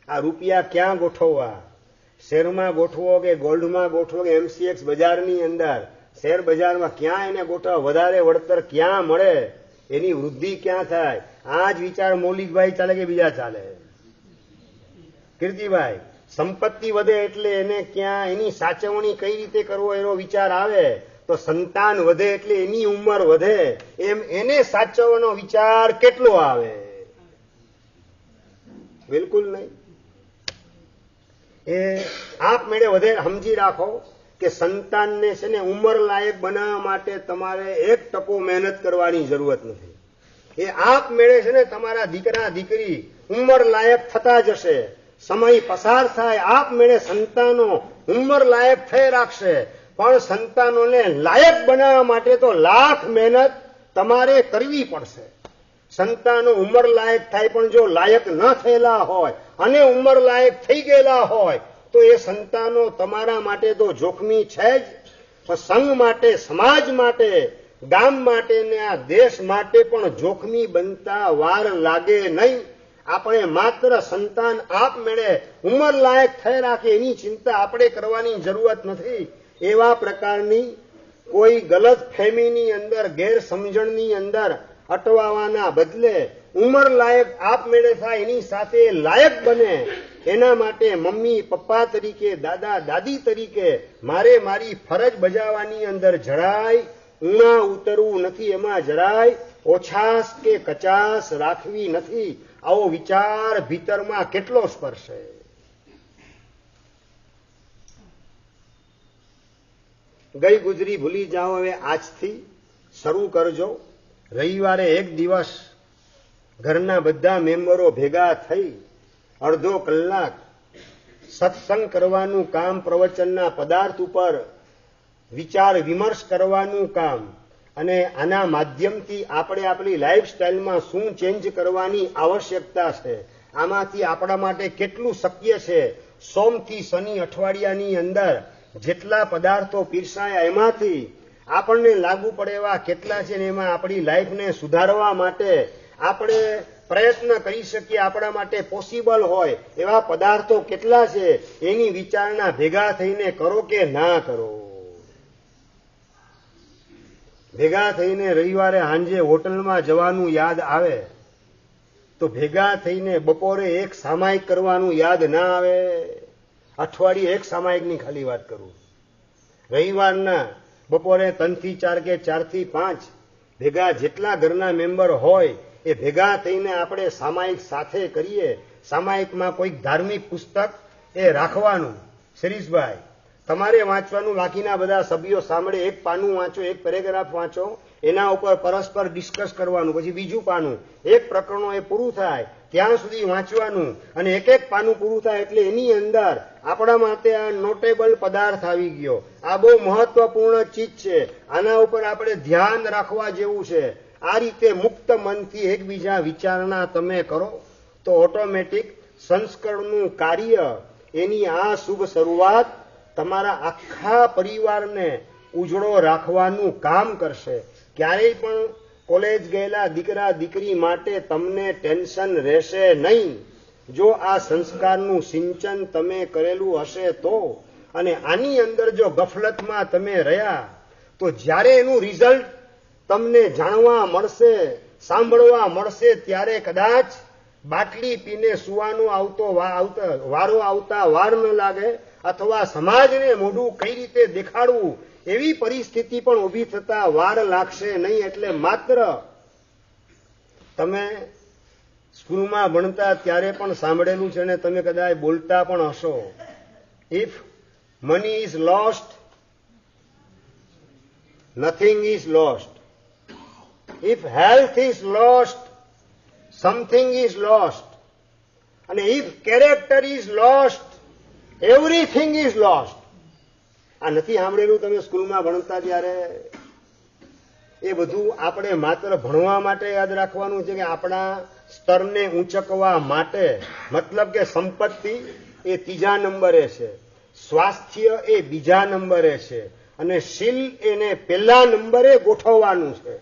આ રૂપિયા ક્યાં ગોઠવવા, શેરમાં ગોઠવો કે ગોલ્ડમાં ગોઠવો કે MCX બજારની અંદર, શેર બજારમાં ક્યાં એને ગોઠવવા, વધારે વળતર ક્યાં મળે, એની વૃદ્ધિ ક્યાં થાય, આ જ વિચાર મૌલિકભાઈ ચાલે કે બીજા ચાલે? કીર્તિભાઈ, સંપત્તિ વધે એટલે એને ક્યાં, એની સાચવણી કઈ રીતે કરવો એનો વિચાર આવે. તો સંતાન વધે એટલે એની ઉંમર વધે એમ એને સાચવવાનો વિચાર કેટલો આવે? બિલકુલ નહીં. એ આપમેળે વધે. સમજી રાખો કે સંતાનને છે ને ઉંમર લાયક બનાવવા માટે તમારે 1% મહેનત કરવાની જરૂરત નથી. એ આપમેળે છે ને તમારા દીકરા દીકરી ઉંમર લાયક થતા જશે. સમય પસાર થાય આપમેળે સંતાનો ઉંમર લાયક થઈ રાખશે. પણ સંતાનોને લાયક બનાવવા માટે તો લાખ મહેનત તમારે કરવી પડશે. સંતાનો ઉંમર લાયક થાય પણ જો લાયક ન થયેલા હોય અને ઉંમર લાયક થઈ ગયેલા હોય તો એ સંતાનો તમારા માટે તો જોખમી છે જ. સંઘ માટે, સમાજ માટે, ગામ માટે ને આ દેશ માટે પણ જોખમી બનતા વાર લાગે નહીં. આપણે માત્ર સંતાન આપમેળે ઉંમર લાયક થઈ રાખે એની ચિંતા આપણે કરવાની જરૂરત નથી. એવા પ્રકારની કોઈ ગલત ફહેમીની અંદર, ગેરસમજણની અંદર અટવાવાના બદલે ઉંમર લાયક આપમેળે થાય એની સાથે લાયક બને એના માટે મમ્મી પપ્પા તરીકે, દાદા દાદી તરીકે મારે મારી ફરજ બજાવવાની અંદર જરાય ઊણા ઉતરવું નથી, એમાં જરાય ઓછાશ કે કચાશ રાખવી નથી. આવો વિચાર ભીતરમાં કેટલો સ્પર્શે? ગઈ ગુજરી ભૂલી જાઓ. હવે આજથી શરૂ કરજો. રવિવારે એક દિવસ ઘરના બધા મેમ્બરો ભેગા થઈ અડધો કલાક સત્સંગ કરવાનું કામ, પ્રવચનના પદાર્થ ઉપર વિચાર વિમર્શ કરવાનું કામ, અને આના માધ્યમથી આપણે આપણી લાઈફસ્ટાઈલમાં શું ચેન્જ કરવાની આવશ્યકતા છે, આમાંથી આપણા માટે કેટલું શક્ય છે. સોમથી શનિ અઠવાડિયાની અંદર જેટલા પદાર્થો પીરસાયા એમાંથી આપણને લાગુ પડે એવા કેટલા છે ને એમાં આપણી લાઈફને સુધારવા માટે આપણે પ્રયત્ન કરી શકીએ, આપણા માટે પોસિબલ હોય એવા પદાર્થો કેટલા છે એની વિચારણા ભેગા થઈને કરો કે ના કરો? ભેગા થઈને રવિવારે સાંજે હોટલમાં જવાનું યાદ આવે તો ભેગા થઈને બપોરે એક સામાયિક કરવાનું યાદ ના આવે? અઠવાડિયે એક સામાયિકની ખાલી વાત કરું. રવિવારના બપોરે 3 થી 4 કે 4 થી 5 ભેગા જેટલા ઘરના મેમ્બર હોય એ ભેગા થઈને આપણે સામાયિક સાથે કરીએ. સામાયિકમાં કોઈક ધાર્મિક પુસ્તક એ રાખવાનું. શિરીષભાઈ, તમારે વાંચવાનું, બાકીના બધા સભ્યો સાંભળે. એક પાનું વાંચો, એક પેરેગ્રાફ વાંચો, એના ઉપર પરસ્પર ડિસ્કસ કરવાનું. પછી બીજું પાનું, એક પ્રકરણો એ પૂરું થાય ત્યાં સુધી વાંચવાનું, અને એક એક પાનું પૂરું થાય એટલે એની અંદર આપણા માટે આ નોટેબલ પદાર્થ આવી ગયો. આ બહુ મહત્વપૂર્ણ ચીજ છે, આના ઉપર આપણે ધ્યાન રાખવા જેવું છે. આ રીતે મુક્ત મનથી એકબીજા વિચારણા તમે કરો તો ઓટોમેટિક સંસ્કરણનું કાર્ય, એની આ શુભ શરૂઆત તમારા આખા પરિવારને ઉજળો રાખવાનું કામ કરશે. ક્યારેય પણ કોલેજ ગયેલા દીકરા દીકરી માટે તમને ટેન્શન રહેશે નહીં જો આ સંસ્કારનું સિંચન તમે કરેલું હશે તો. અને આની અંદર જો ગફલતમાં તમે રહ્યા તો જ્યારે એનું રિઝલ્ટ તમને જાણવા મળશે, સાંભળવા મળશે, ત્યારે કદાચ બાટલી પીને સુવાનો વારો આવતા વાર ન લાગે અથવા સમાજને મોઢું કઈ રીતે દેખાડવું એવી પરિસ્થિતિ પણ ઊભી થતા વાર લાગશે નહીં. એટલે માત્ર તમે સ્કૂલમાં ભણતા ત્યારે પણ સાંભળેલું છે અને તમે કદાચ બોલતા પણ હશો, if money is lost nothing is lost, if health is lost something is lost, અને if character is lost everything is lost. આ નથી સાંભળેલું તમે સ્કૂલમાં ભણતા ત્યારે? એ બધું આપણે માત્ર ભણવા માટે યાદ રાખવાનું છે કે આપણા સ્તરને ઊંચકવા માટે. મતલબ કે સંપત્તિ એ ત્રીજા નંબરે છે, સ્વાસ્થ્ય એ બીજા નંબરે છે, અને શીલ એને પહેલા નંબરે ગોઠવવાનું છે.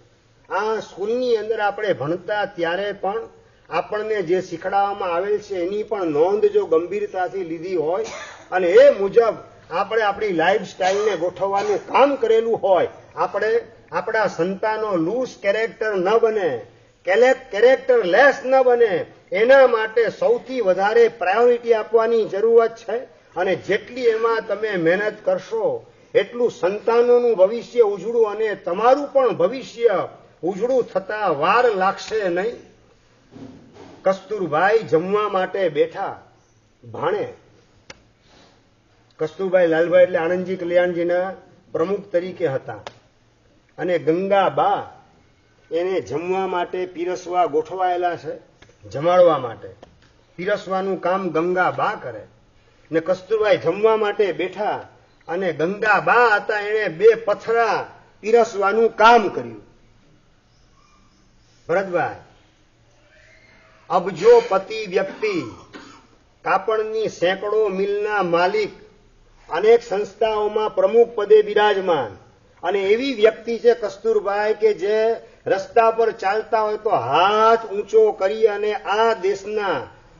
આ સ્કૂલની અંદર આપણે ભણતા ત્યારે પણ આપણને જે શીખડાવવામાં આવેલ છે એની પણ નોંધ જો ગંભીરતાથી લીધી હોય અને એ મુજબ આપણે આપણી લાઈફ સ્ટાઈલને ગોઠવવાનું કામ કરેલું હોય, આપણે આપણા સંતાનો લૂઝ કેરેક્ટર ન બને, કેરેક્ટર લેસ ન બને, એના માટે સૌથી વધારે પ્રાયોરિટી આપવાની જરૂરત છે. અને જેટલી એમાં તમે મહેનત કરશો એટલું સંતાનોનું ભવિષ્ય ઉજળું અને તમારું પણ ભવિષ્ય ઉજળું થતા વાર લાગશે નહીં. કસ્તુરભાઈ જમવા માટે બેઠા ભાણે. કસ્તુરભાઈ લાલભાઈ એટલે આણંદજી કલ્યાણજીના પ્રમુખ તરીકે હતા, અને ગંગાબા એને જમવા માટે પીરસવા ગોઠવાયેલા છે. જમાડવા માટે પીરસવાનું કામ ગંગાબા કરે, ને કસ્તુરભાઈ જમવા માટે બેઠા અને ગંગાબા હતા એને બે પથરા પીરસવાનું કામ કર્યું. ભરતભાઈ અબજોપતિ વ્યક્તિ, કાપડની સેંકડો મિલના માલિક, અનેક સંસ્થાઓમાં પ્રમુખ પદે બિરાજમાન, અને એવી વ્યક્તિ છે કસ્તુરભાઈ કે જે રસ્તા પર ચાલતા હોય તો હાથ ઊંચો કરી અને આ દેશના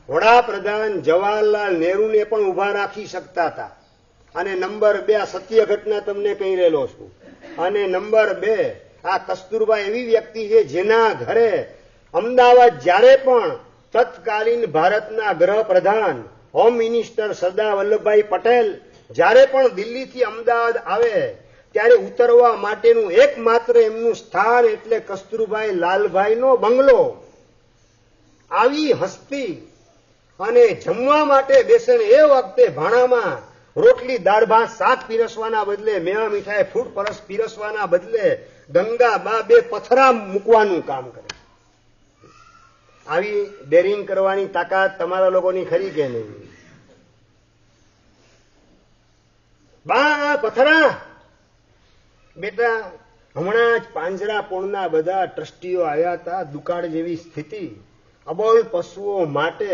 વડાપ્રધાન જવાહરલાલ નહેરુને પણ ઉભા રાખી શકતા હતા. અને નંબર 2, આ સત્ય ઘટના તમને કહી રહેલો છું. અને નંબર 2, આ કસ્તુરભાઈ એવી વ્યક્તિ છે જેના ઘરે અમદાવાદ જ્યારે પણ તત્કાલીન ભારતના ગૃહપ્રધાન હોમ મિનિસ્ટર સરદાર વલ્લભભાઈ પટેલ જ્યારે પણ દિલ્હીથી અમદાવાદ આવે ત્યારે ઉતરવા માટેનું એકમાત્ર એમનું સ્થાન એટલે કસ્તુરભાઈ લાલભાઈનો બંગલો. આવી હસ્તી અને જમવા માટે બેસે ને એ વખતે ભાણામાં રોટલી દાળ ભાત શાક પીરસવાના બદલે, મેવા મીઠાઈ ફ્રૂટ પરસ પીરસવાના બદલે ગંગાબા બે પથરા મૂકવાનું કામ કરે. આવી ડેરિંગ કરવાની તાકાત તમારા લોકોની ખરી કે નહીં? બા પથરા બેટા, હમણાં જ પાંજરાપોળના બધા ટ્રસ્ટીઓ આવ્યા હતા. દુકાળ જેવી સ્થિતિ, અબોલ પશુઓ માટે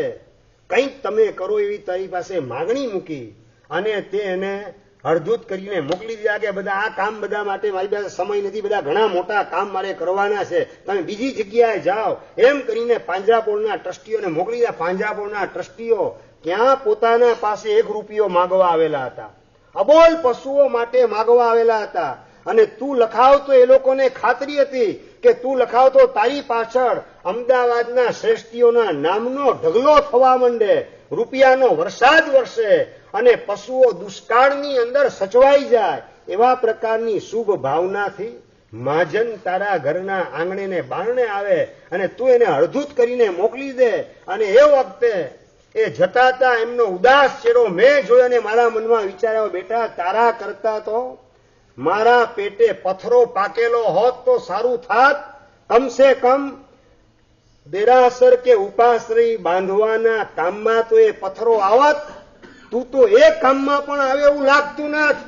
કંઈક તમે કરો એવી તારી પાસે માગણી મૂકી, અને તે એને હળધૂત કરીને મોકલી દીધા કે બધા આ કામ બધા માટે મારી પાસે સમય નથી, બધા ઘણા મોટા કામ મારે કરવાના છે, તમે બીજી જગ્યાએ જાઓ, એમ કરીને પાંજરાપોળના ટ્રસ્ટીઓને મોકલી દીધા. પાંજરાપોળના ટ્રસ્ટીઓ ત્યાં પોતાના પાસે 1 રૂપિયો માગવા આવેલા હતા, અબોલ પશુઓ માટે માગવા આવેલા હતા. અને તું લખાવતો એ લોકોને ખાતરી હતી કે તું લખાવતો તારી પાછળ અમદાવાદના શ્રેષ્ઠીઓના નામનો ઢગલો થવા માંડે, રૂપિયાનો વરસાદ વરસે અને પશુઓ દુષ્કાળની અંદર સચવાઈ જાય, એવા પ્રકારની શુભ ભાવનાથી મહાજન તારા ઘરના આંગણે ને બારણે આવે અને તું એને હળધૂત કરીને મોકલી દે. અને એ વખતે એ જતા હતા એમનો ઉદાસ ચહેરો મેં જોયો અને મારા મનમાં વિચાર્યો, બેટા તારા કરતા તો મારા પેટે પથરો પાકેલો હોત તો સારું થાત. કમસે કમ દેરાસર કે ઉપાશ્રય બાંધવાના કામમાં તો એ પથરો આવત. તું તો એ કામમાં પણ આવે એવું લાગતું નથી.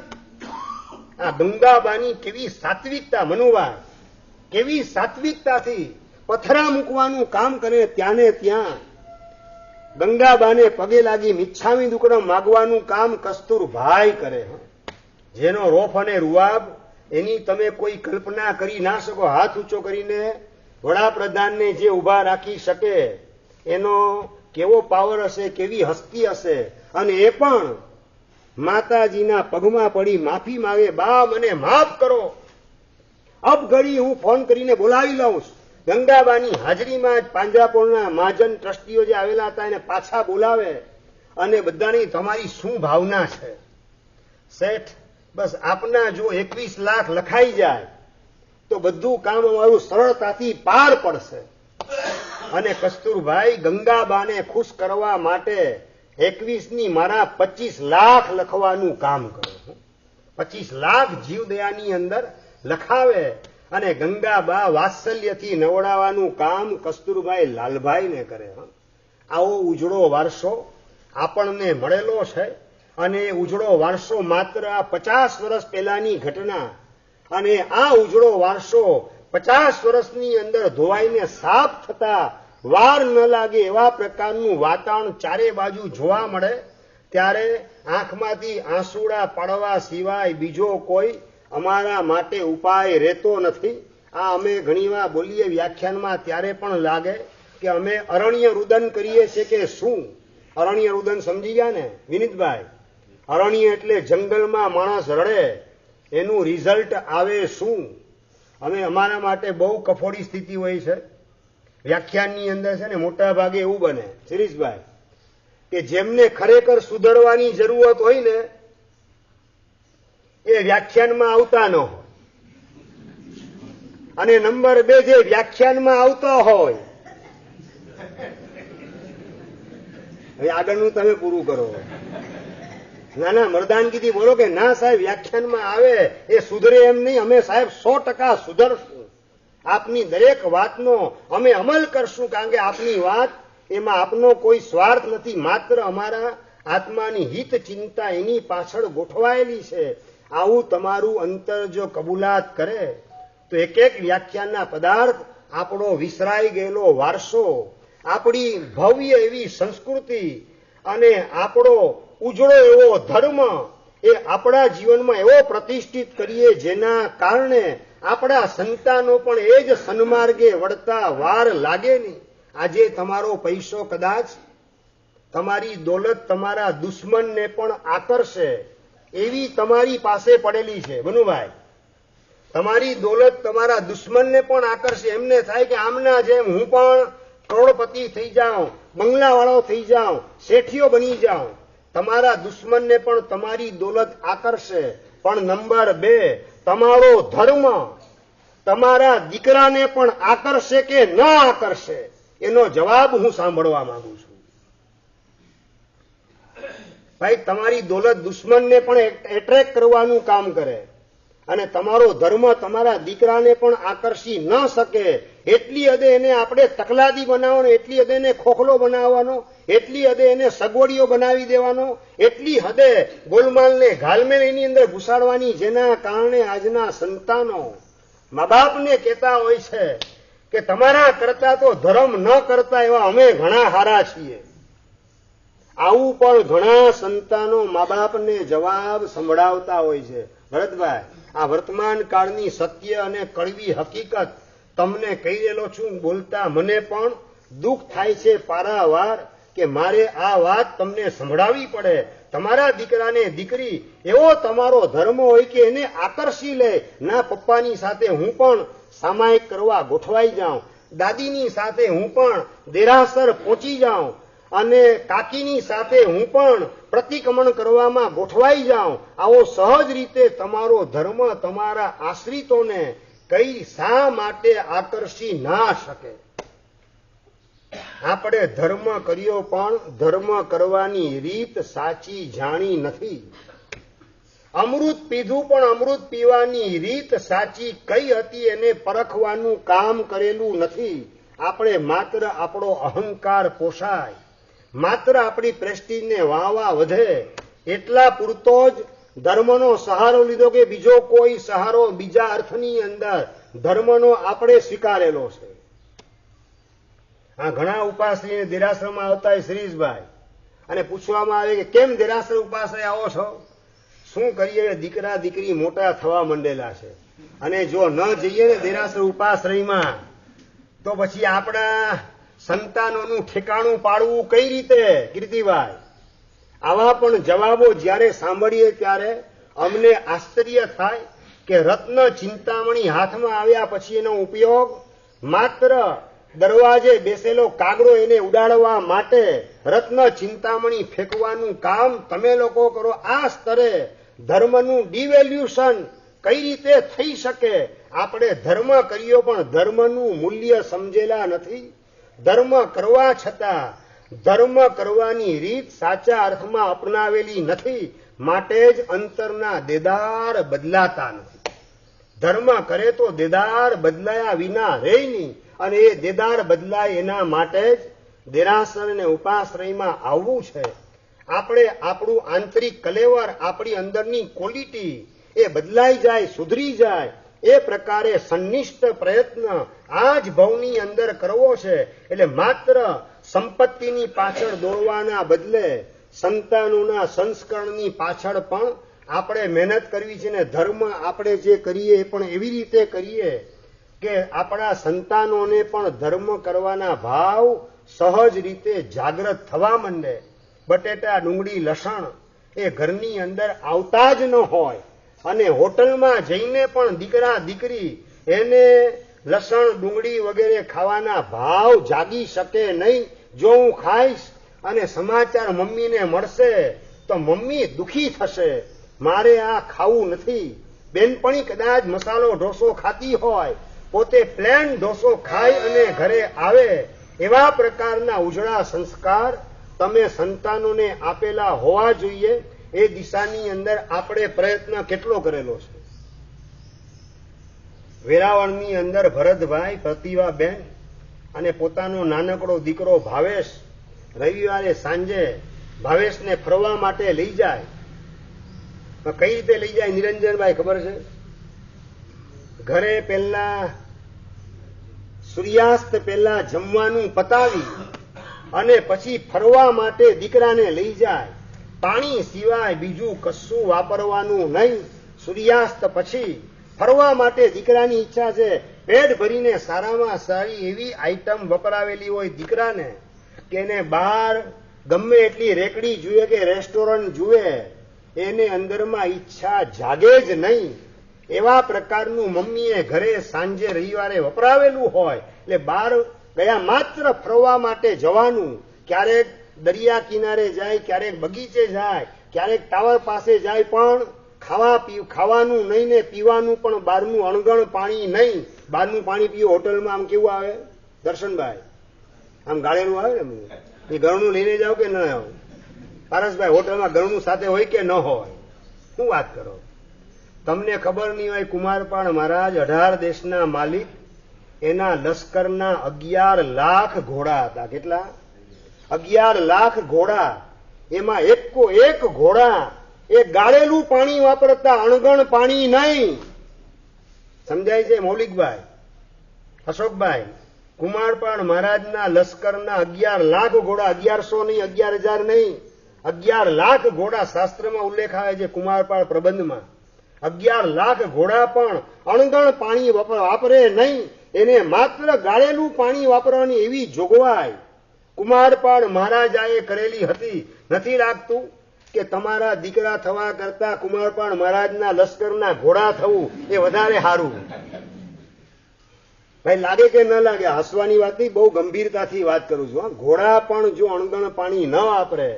આ ગંગાબાની કેવી સાત્વિકતા, મનુભાઈ કેવી સાત્વિકતાથી પથરા મૂકવાનું કામ કરે. ત્યાંને ત્યાં ગંગાબાને પગે લાગી મિચ્છામી દુક્કડમ માગવાનું કામ કસ્તુરભાઈ કરે. જેનો રોફ અને રૂઆબ એની તમે કોઈ કલ્પના કરી ના શકો. હાથ ઊંચો કરીને વડાપ્રધાનને જે ઉભા રાખી શકે એનો કેવો પાવર હશે, કેવી હસ્તી હશે. અને એ પણ માતાજીના પગમાં પડી માફી માંગે, બા મને માફ કરો, અબ ઘડી હું ફોન કરીને બોલાવી લઉં. ગંગાબાની હાજરીમાં જ પાંજરાપોળના મહાજન ટ્રસ્ટીઓ જે આવેલા હતા એને પાછા બોલાવે અને બધાની તમારી શું ભાવના છે, શેઠ બસ આપના જો 21 લાખ લખાઈ જાય તો બધું કામ અમારું સરળતાથી પાર પડશે. અને કસ્તુરભાઈ ગંગાબાને ખુશ કરવા માટે 21ની મારા 25 લાખ લખવાનું કામ કરે. 25 લાખ જીવદયાની અંદર લખાવે અને ગંગાબા વાત્સલ્યથી નવડાવવાનું કામ કસ્તુરભાઈ લાલભાઈને કરે. આવો ઉજળો વારસો આપણને મળેલો છે અને ઉજળો વારસો માત્ર 50 વર્ષ પહેલાની ઘટના અને આ ઉજળો વારસો 50 વર્ષની અંદર ધોવાઈને સાફ થતા વાર ન લાગે એવા પ્રકારનું વાતાવરણ ચારે બાજુ જોવા મળે ત્યારે આંખમાંથી આંસુડા પાડવા સિવાય બીજો કોઈ અમારા માટે ઉપાય રહેતો નથી. આ અમે ઘણીવાર બોલીએ વ્યાખ્યાનમાં ત્યારે પણ લાગે કે અમે અરણ્ય રુદન કરીએ છીએ કે શું. અરણ્ય રુદન સમજી ગયા ને વિનીતભાઈ? અરણ્ય એટલે જંગલમાં માણસ રડે એનું રિઝલ્ટ આવે શું? અમે અમારા માટે બહુ કફોડી સ્થિતિ હોય છે. વ્યાખ્યાનની અંદર છે ને મોટા ભાગે એવું બને શિરીષભાઈ કે જેમને ખરેખર સુધરવાની જરૂરત હોય ને એ વ્યાખ્યાનમાં આવતા ન હોય અને નંબર 2 જે વ્યાખ્યાનમાં આવતા હોય હવે આગળનું તમે પૂરું કરો. ના મરદાનગીથી બોલો કે ના સાહેબ વ્યાખ્યાનમાં આવે એ સુધરે એમ નહીં. અમે સાહેબ 100% સુધરશું. આપની દરેક વાતનો અમે અમલ કરશું કારણ કે આપની વાત એમાં આપનો કોઈ સ્વાર્થ નથી. માત્ર અમારા આત્માની હિત ચિંતા એની પાછળ ગોઠવાયેલી છે. આવું તમારું અંતર જો કબૂલાત કરે તો એક એક વ્યાખ્યાનના પદાર્થ આપણો વિસરાઈ ગયેલો વારસો, આપણી ભવ્ય એવી સંસ્કૃતિ અને આપણો ઉજળો એવો ધર્મ એ આપણા જીવનમાં એવો પ્રતિષ્ઠિત કરીએ જેના કારણે આપણા સંતાનો પણ એ જ સન્માર્ગે વળતા વાર લાગે નહીં. આજે તમારો પૈસો કદાચ તમારી દોલત તમારા દુશ્મનને પણ આકર્ષે એવી તમારી પાસે પડેલી છે બનુભાઈ. તમારી દોલત તમારા દુશ્મનને પણ આકર્ષે. એમને થાય કે આમના જેમ હું પણ કરોડપતિ થઈ જાઉં, બંગલાવાળો થઈ જાઉં, શેઠિયો બની જાઉં. તમારા દુશ્મનને પણ તમારી દોલત આકર્ષે. પણ નંબર 2 તમારો ધર્મ તમારા દીકરાને પણ આકર્ષે કે ન આકર્ષે એનો જવાબ હું સાંભળવા માંગુ છું. ભાઈ તમારી દોલત દુશ્મનને પણ એટ્રેક્ટ કરવાનું કામ કરે અને તમારો ધર્મ તમારા દીકરાને પણ આકર્ષી ન શકે એટલી હદે એને આપણે તકલાદી બનાવવાનો, એટલી હદે એને ખોખલો બનાવવાનો, એટલી હદે એને સગવડીઓ બનાવી દેવાનો, એટલી હદે ગોલમાલને ઘાલમેલ એની અંદર ઘુસાડવાની જેના કારણે આજના સંતાનો મા બાપને કહેતા હોય છે કે તમારા કરતા તો ધર્મ ન કરતા એવા અમે ઘણા હારા છીએ. આવું પણ ઘણા સંતાનો મા બાપને જવાબ સંભળાવતા હોય છે. ભરતભાઈ આ વર્તમાન કાળની સત્ય અને કડવી હકીકત તમને કહી રહેલો છું બોલતા મને પણ દુઃખ થાય છે પારાવાર કે મારે આ વાત તમને સંભળાવવી પડે. તમારા દીકરાને દીકરી એવો તમારો ધર્મ હોય કે એને આકર્ષી લે. ના પપ્પાની સાથે હું પણ સામાયિક કરવા ગોઠવાઈ જાઉં, દાદીની સાથે હું પણ દેરાસર પહોંચી જાઉં અને કાકીની સાથે હું પણ પ્રતિક્રમણ કરવામાં ગોઠવાઈ જાઉં. આવો સહજ રીતે તમારો ધર્મ તમારા આશ્રિતોને કઈ શા માટે આકર્ષી ના શકે? આપણે ધર્મ કર્યો પણ ધર્મ કરવાની રીત સાચી જાણી નથી. અમૃત પીધું પણ અમૃત પીવાની રીત સાચી કઈ હતી એને પરખવાનું કામ કરેલું નથી. આપણે માત્ર આપણો અહંકાર પોષાય, માત્ર આપણી પ્રેસ્ટીજને વાવા વધે એટલા પૂરતો જ ધર્મનો સહારો લીધો કે બીજો કોઈ સહારો બીજા અર્થની અંદર ધર્મનો આપણે સ્વીકારેલો છે. આ ઘણા ઉપાશ્રીને દેરાસરમાં આવતા હોય શિરીષભાઈ અને પૂછવામાં આવે કે કેમ દેરાસર ઉપાશ્રય આવો છો? શું કરીએ દીકરા દીકરી મોટા થવા માંડેલા છે અને જો ન જઈએ ને દેરાસર ઉપાશ્રયમાં તો પછી આપણા સંતાનોનું ઠેકાણું પાડવું કઈ રીતે? કીર્તિભાઈ આવા પણ જવાબો જ્યારે સાંભળીએ ત્યારે અમને આશ્ચર્ય થાય કે રત્ન ચિંતામણી હાથમાં આવ્યા પછી એનો ઉપયોગ માત્ર દરવાજે બેસેલો કાગડો એને ઉડાડવા માટે રત્ન ચિંતામણી ફેંકવાનું કામ તમે લોકો કરો. આ સ્તરે ધર્મનું ડિવેલ્યુશન કઈ રીતે થઈ શકે? આપણે ધર્મ કર્યો પણ ધર્મનું મૂલ્ય સમજેલા નથી. ધર્મ કરવા છતાં ધર્મ કરવાની રીત સાચા અર્થમાં અપનાવેલી નથી, માટે જ અંતરના દેદાર બદલાતા નથી. ધર્મ કરે તો દેદાર બદલાયા વિના રહે નહીં, અને એ દેદાર બદલાય એના માટે જ દેરાસર અને ઉપાશ્રયમાં આવવું છે. આપણે આપણું આંતરિક કલેવર, આપણી અંદરની ક્વોલિટી એ બદલાઈ જાય, સુધરી જાય, એ પ્રકારે સંનિષ્ઠ પ્રયત્ન આ જ ભવની અંદર કરવો છે. એટલે માત્ર સંપત્તિની પાછળ દોડવાના બદલે સંતાનોના સંસ્કરણની પાછળ પણ આપણે મહેનત કરવી છે. ને ધર્મ આપણે જે કરીએ એ પણ એવી રીતે કરીએ કે આપણા સંતાનોને પણ ધર્મ કરવાના ભાવ સહજ રીતે જાગૃત થવા માંડે. બટેટા, ડુંગળી, લસણ એ ઘરની અંદર આવતા જ ન હોય, અને હોટલમાં જઈને પણ દીકરા દીકરી એને લસણ, ડુંગળી વગેરે ખાવાના ભાવ જાગી શકે નહીં. જો હું ખાઈશ અને સમાચાર મમ્મીને મળશે તો મમ્મી દુખી થશે, મારે આ ખાવું નથી. બેનપણી કદાચ મસાલો ઢોસો ખાતી હોય, પોતે પ્લેન ઢોસો ખાઈ અને ઘરે આવે, એવા પ્રકારના ઉજળા સંસ્કાર તમે સંતાનોને આપેલા હોવા જોઈએ. એ દિશાની અંદર આપણે પ્રયત્ન કેટલો કરેલો છે? વેરાવળની અંદર ભરતભાઈ, પ્રતિભાબેન અને પોતાનો નાનકડો દીકરો ભાવેશ રવિવારે સાંજે ભાવેશને ફરવા માટે લઈ જાય. કઈ રીતે લઈ જાય નિરંજનભાઈ ખબર છે? ઘરે પહેલા સૂર્યાસ્ત પહેલા જમવાનું પતાવી અને પછી ફરવા માટે દીકરાને લઈ જાય. પાણી સિવાય બીજું કશું વાપરવાનું નહીં. સૂર્યાસ્ત પછી ફરવા માટે દીકરાની ઈચ્છા છે, પેટ ભરીને સારામાં સારી એવી આઈટમ વપરાવેલી હોય દીકરાને, કે એને બહાર ગમે એટલી રેકડી જુએ કે રેસ્ટોરન્ટ જુએ, એને અંદરમાં ઈચ્છા જાગે જ નહીં. એવા પ્રકારનું મમ્મીએ ઘરે સાંજે રવિવારે વપરાવેલું હોય. એટલે બહાર ગયા માત્ર ફરવા માટે જવાનું. ક્યારેક દરિયા કિનારે જાય, ક્યારેક બગીચે જાય, ક્યારેક ટાવર પાસે જાય, પણ ખાવાનું નહીં ને પીવાનું પણ બહારનું અણગણ પાણી નહીં. બહારનું પાણી પીવું હોટલમાં આમ કેવું આવે દર્શનભાઈ? આમ ગાળેલું આવે ને. એ ગળનું લઈને જાવ કે ન આવ? પારસભાઈ, હોટલમાં ગળનું સાથે હોય કે ન હોય? શું વાત કરો? તમને ખબર નહીં હોય, કુમારપાળ મહારાજ 18 દેશના માલિક, એના લશ્કરના 11 લાખ ઘોડા હતા. કેટલા? 11 લાખ ઘોડા. એમાં એકો એક ઘોડા એ ગાળેલું પાણી વાપરતા, અણગણ પાણી નહીં. સમજાય છે મૌલિકભાઈ, અશોકભાઈ? કુમારપાળ મહારાજના લશ્કરના 11 લાખ ઘોડા, 1100 નહીં, 11,000 નહીં, 11 લાખ ઘોડા શાસ્ત્રમાં ઉલ્લેખ આવે છે કુમારપાળ પ્રબંધમાં. 11 લાખ ઘોડા પણ અણગણ પાણી વાપરે નહીં. એને માત્ર ગાળેલું પાણી વાપરવાની એવી જોગવાઈ કુમારપાળ મહારાજાએ કરેલી હતી. નથી લાગતું કે તમારા દીકરા થવા કરતા કુમારપાળ મહારાજના લશ્કરના ઘોડા થવું એ વધારે સારું? ભાઈ, લાગે કે ન લાગે? હસવાની વાત નહીં, બહુ ગંભીરતાથી વાત કરું છું. ઘોડા પણ જો અણગણ પાણી ન વાપરે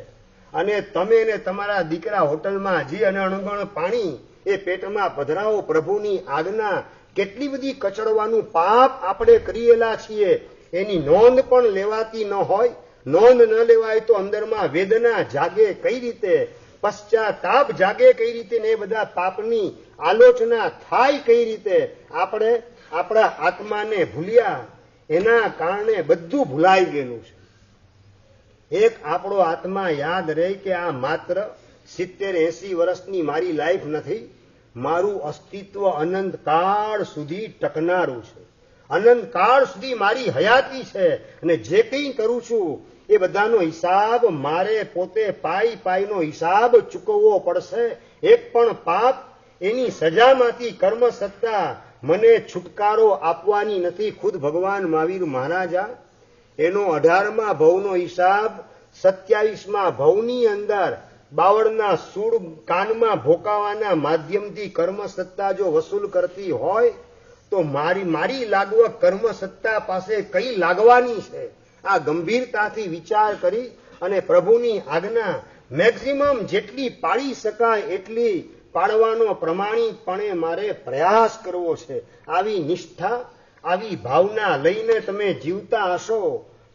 અને તમે ને તમારા દીકરા હોટલમાં જી અને અણગણ પાણી એ પેટમાં પધરાવો, પ્રભુની આજ્ઞા, કેટલી બધી કચડવાનું પાપ આપણે કરીએલા છીએ, એની નોંધ પણ લેવાતી ન હોય. નોંધ ન લેવાય તો અંદરમાં વેદના જાગે કઈ રીતે, પશ્ચાતાપ જાગે કઈ રીતે, ને એ બધા પાપની આલોચના થાય કઈ રીતે? આપણે આપણા આત્માને ભૂલ્યા, એના કારણે બધું ભૂલાઈ ગયેલું છે. એક આપણો આત્મા યાદ રહે કે આ માત્ર 70-80 વર્ષની મારી લાઈફ નથી, મારું અસ્તિત્વ અનંતકાળ સુધી ટકનારું છે. અનંતકાળ સુધી મારી હયાતી છે, અને જે કંઈ કરું છું એ બધાનો હિસાબ મારે પોતે પાઈનો હિસાબ ચૂકવવો પડશે. એક પણ પાપ એની સજામાંથી કર્મ સત્તા મને છુટકારો આપવાની નથી. ખુદ ભગવાન મહાવીર મહારાજા એનો 18મા ભવનો હિસાબ 27મા ભવની અંદર બાવળના સૂળ કાનમાં ભોકાવાના માધ્યમથી કર્મ સત્તા જો વસૂલ કરતી હોય તો મારી લાગવક કર્મ સત્તા પાસે કઈ લાગવાની છે? આ ગંભીરતાથી વિચાર કરી અને પ્રભુની આજ્ઞા મેક્સિમમ જેટલી પાળી શકાય એટલી પાડવાનો પ્રમાણિકપણે મારે પ્રયાસ કરવો છે. આવી નિષ્ઠા, આવી ભાવના લઈને તમે જીવતા હશો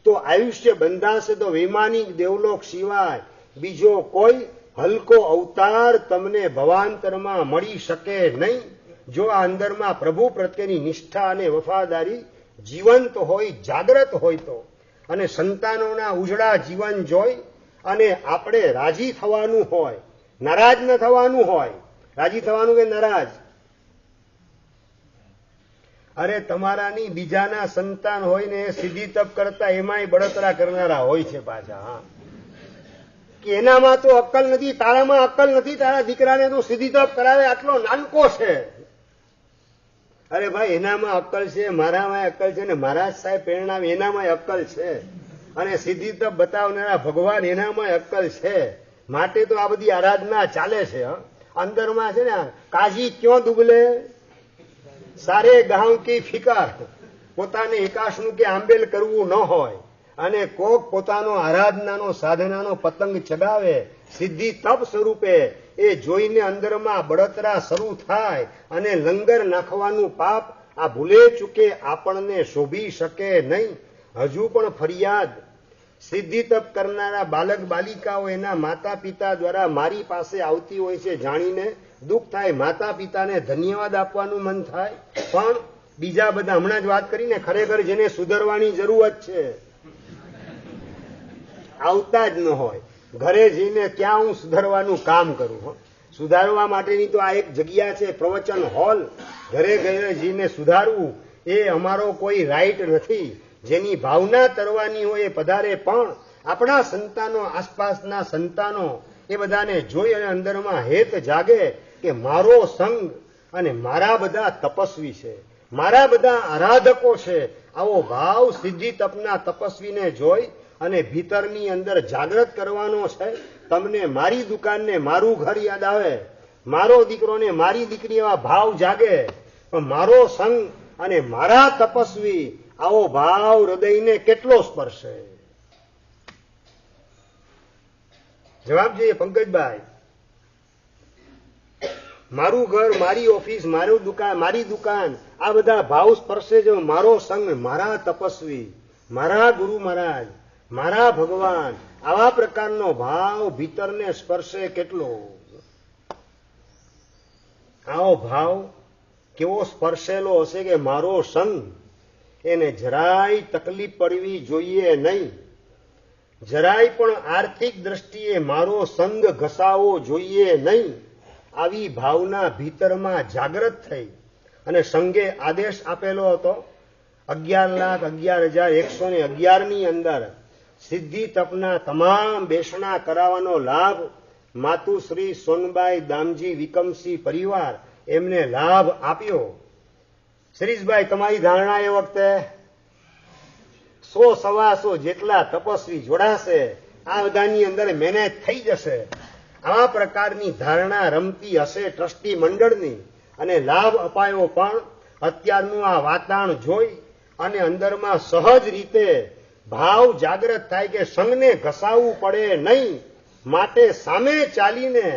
તો આયુષ્ય બંધાશે તો વૈમાનિક દેવલોક સિવાય બીજો કોઈ હલકો અવતાર તમને ભવાંતરમાં મળી શકે નહીં. જો આ અંદરમાં પ્રભુ પ્રત્યેની નિષ્ઠા અને વફાદારી જીવંત હોય, જાગ્રત હોય તો, અને સંતાનોના ઉજળા જીવન જોઈ અને આપણે રાજી થવાનું હોય, નારાજ ન થવાનું હોય. રાજી થવાનું કે નારાજ? અરે તમારાની બીજાના સંતાન હોય ને સીધી તપ કરતા એમાંય બળતરા કરનારા હોય છે પાછા. હા, કે એનામાં તો અક્કલ નથી, તારામાં અક્કલ નથી, તારા દીકરાને તો સીધી તપ કરાવે આટલો નાનકો છે. અરે ભાઈ, એનામાં અક્કલ છે, મારામાં અક્કલ છે, ને મહારાજ સાહેબ પ્રેરણા એનામાં અક્કલ છે, અને સીધી તપ બતાવનારા ભગવાન એનામાં અક્કલ છે. માટે તો આ બધી આરાધના ચાલે છે. અંદરમાં છે ને કાજી ક્યો દુબલે સારે ગાંવ કી ફિકર, પોતાને એકાશનું કે આંબેલ કરવું ન હોય અને કોક પોતાનો આરાધનાનો સાધનાનો પતંગ ચગાવે સિદ્ધિ તપ સ્વરૂપે, એ જોઈને અંદરમાં બળતરા શરૂ થાય અને લંગર નાખવાનું પાપ આ ભૂલે ચૂકે આપણને શોભી શકે નહીં. હજુ પણ ફરિયાદ સિદ્ધિ તપ કરનારા બાલક બાલિકાઓ એના માતા પિતા દ્વારા મારી પાસે આવતી હોય છે, જાણીને દુઃખ થાય. માતા પિતાને ધન્યવાદ આપવાનું મન થાય, પણ બીજા બધા હમણાં જ વાત કરીને ખરેખર જેને સુધરવાની જરૂરત છે આવતા જ ન હોય. ઘરે જઈને ક્યાં હું સુધારવાનું કામ કરું? સુધારવા માટેની તો આ એક જગ્યા છે, પ્રવચન હોલ. ઘરે ઘરે જઈને સુધારવું એ અમારો કોઈ રાઈટ નથી. જેની ભાવના તરવાની હોય એ પધારે, પણ આપણા સંતાનો, આસપાસના સંતાનો એ બધાને જોઈ અને અંદરમાં હેત જાગે કે મારો સંગ અને મારા બધા તપસ્વી છે, મારા બધા આરાધકો છે. આવો ભાવ સિદ્ધિ તપના તપસ્વીને જોઈ અને ભીતરની અંદર જાગૃત કરવાનો છે. તમને મારી દુકાનને મારું ઘર યાદ આવે, મારો દીકરો ને મારી દીકરી, એવા ભાવ જાગે. પણ મારો સંગ અને મારા તપસ્વી, આવો ભાવ હૃદયને કેટલો સ્પર્શે? જવાબ જોઈએ પંકજભાઈ. મારું ઘર, મારી ઓફિસ, મારી દુકાન, આ બધા ભાવ સ્પર્શે જો મારો સંગ, મારા તપસ્વી, મારા ગુરુ મહારાજ, મારા ભગવાન, આવા પ્રકારનો ભાવ ભીતરને સ્પર્શે કેટલો? આવો ભાવ કેવો સ્પર્શેલો હશે કે મારો સંગ, એને જરાય તકલીફ પડવી જોઈએ નહીં. જરાય પણ આર્થિક દ્રષ્ટિએ મારો સંગ ઘસાવો જોઈએ નહીં. આવી ભાવના ભીતરમાં જાગૃત થઈ અને સંઘે આદેશ આપેલો હતો 11,11,111 ની અંદર સિદ્ધિ તપના તમામ બેસણા કરાવવાનો લાભ માતુશ્રી સોનબાઈ દામજી વિકમસિંહ પરિવાર એમને લાભ આપ્યો. શિરીષભાઈ, તમારી ધારણા એ વખતે 100-125 જેટલા તપસ્વી જોડાશે, આ બધાની અંદર મેનેજ થઈ જશે. આવા પ્રકારની ધારણા રમતી હશે ટ્રસ્ટી મંડળની, અને લાભ અપાયો. પણ અત્યારનું આ વાતાવરણ જોઈ અને અંદરમાં સહજ રીતે ભાવ જાગૃત થાય કે સંઘને ઘસાવવું પડે નહીં, માટે સામે ચાલીને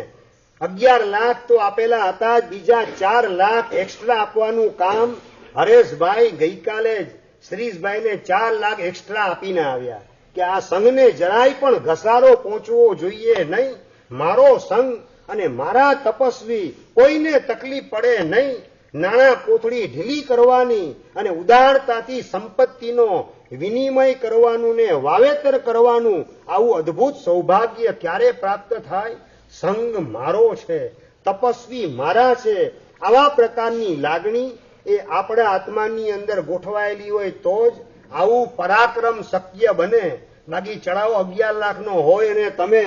11 લાખ તો આપેલા હતા, બીજા 4 લાખ એક્સ્ટ્રા આપવાનું કામ હરેશભાઈ ગઈકાલે જ શ્રીષભાઈને 4 લાખ એક્સ્ટ્રા આપીને આવ્યા કે આ સંઘને જરાય પણ ઘસારો પહોંચવો જોઈએ નહીં. મારો સંઘ અને મારા તપસ્વી, કોઈને તકલીફ પડે નહીં. નાણાં કોથળી ઢીલી કરવાની અને ઉદારતાથી સંપત્તિનો વિનિમય કરવાનું ને વાવેતર કરવાનું, આવું અદ્ભુત સૌભાગ્ય ક્યારે પ્રાપ્ત થાય? સંઘ મારો છે, તપસ્વી મારા છે, આવા પ્રકારની લાગણી એ આપણા આત્માની અંદર ગોઠવાયેલી હોય તો જ આવું પરાક્રમ શક્ય બને. બાકી ચડાવો 11 લાખનો હોય અને તમે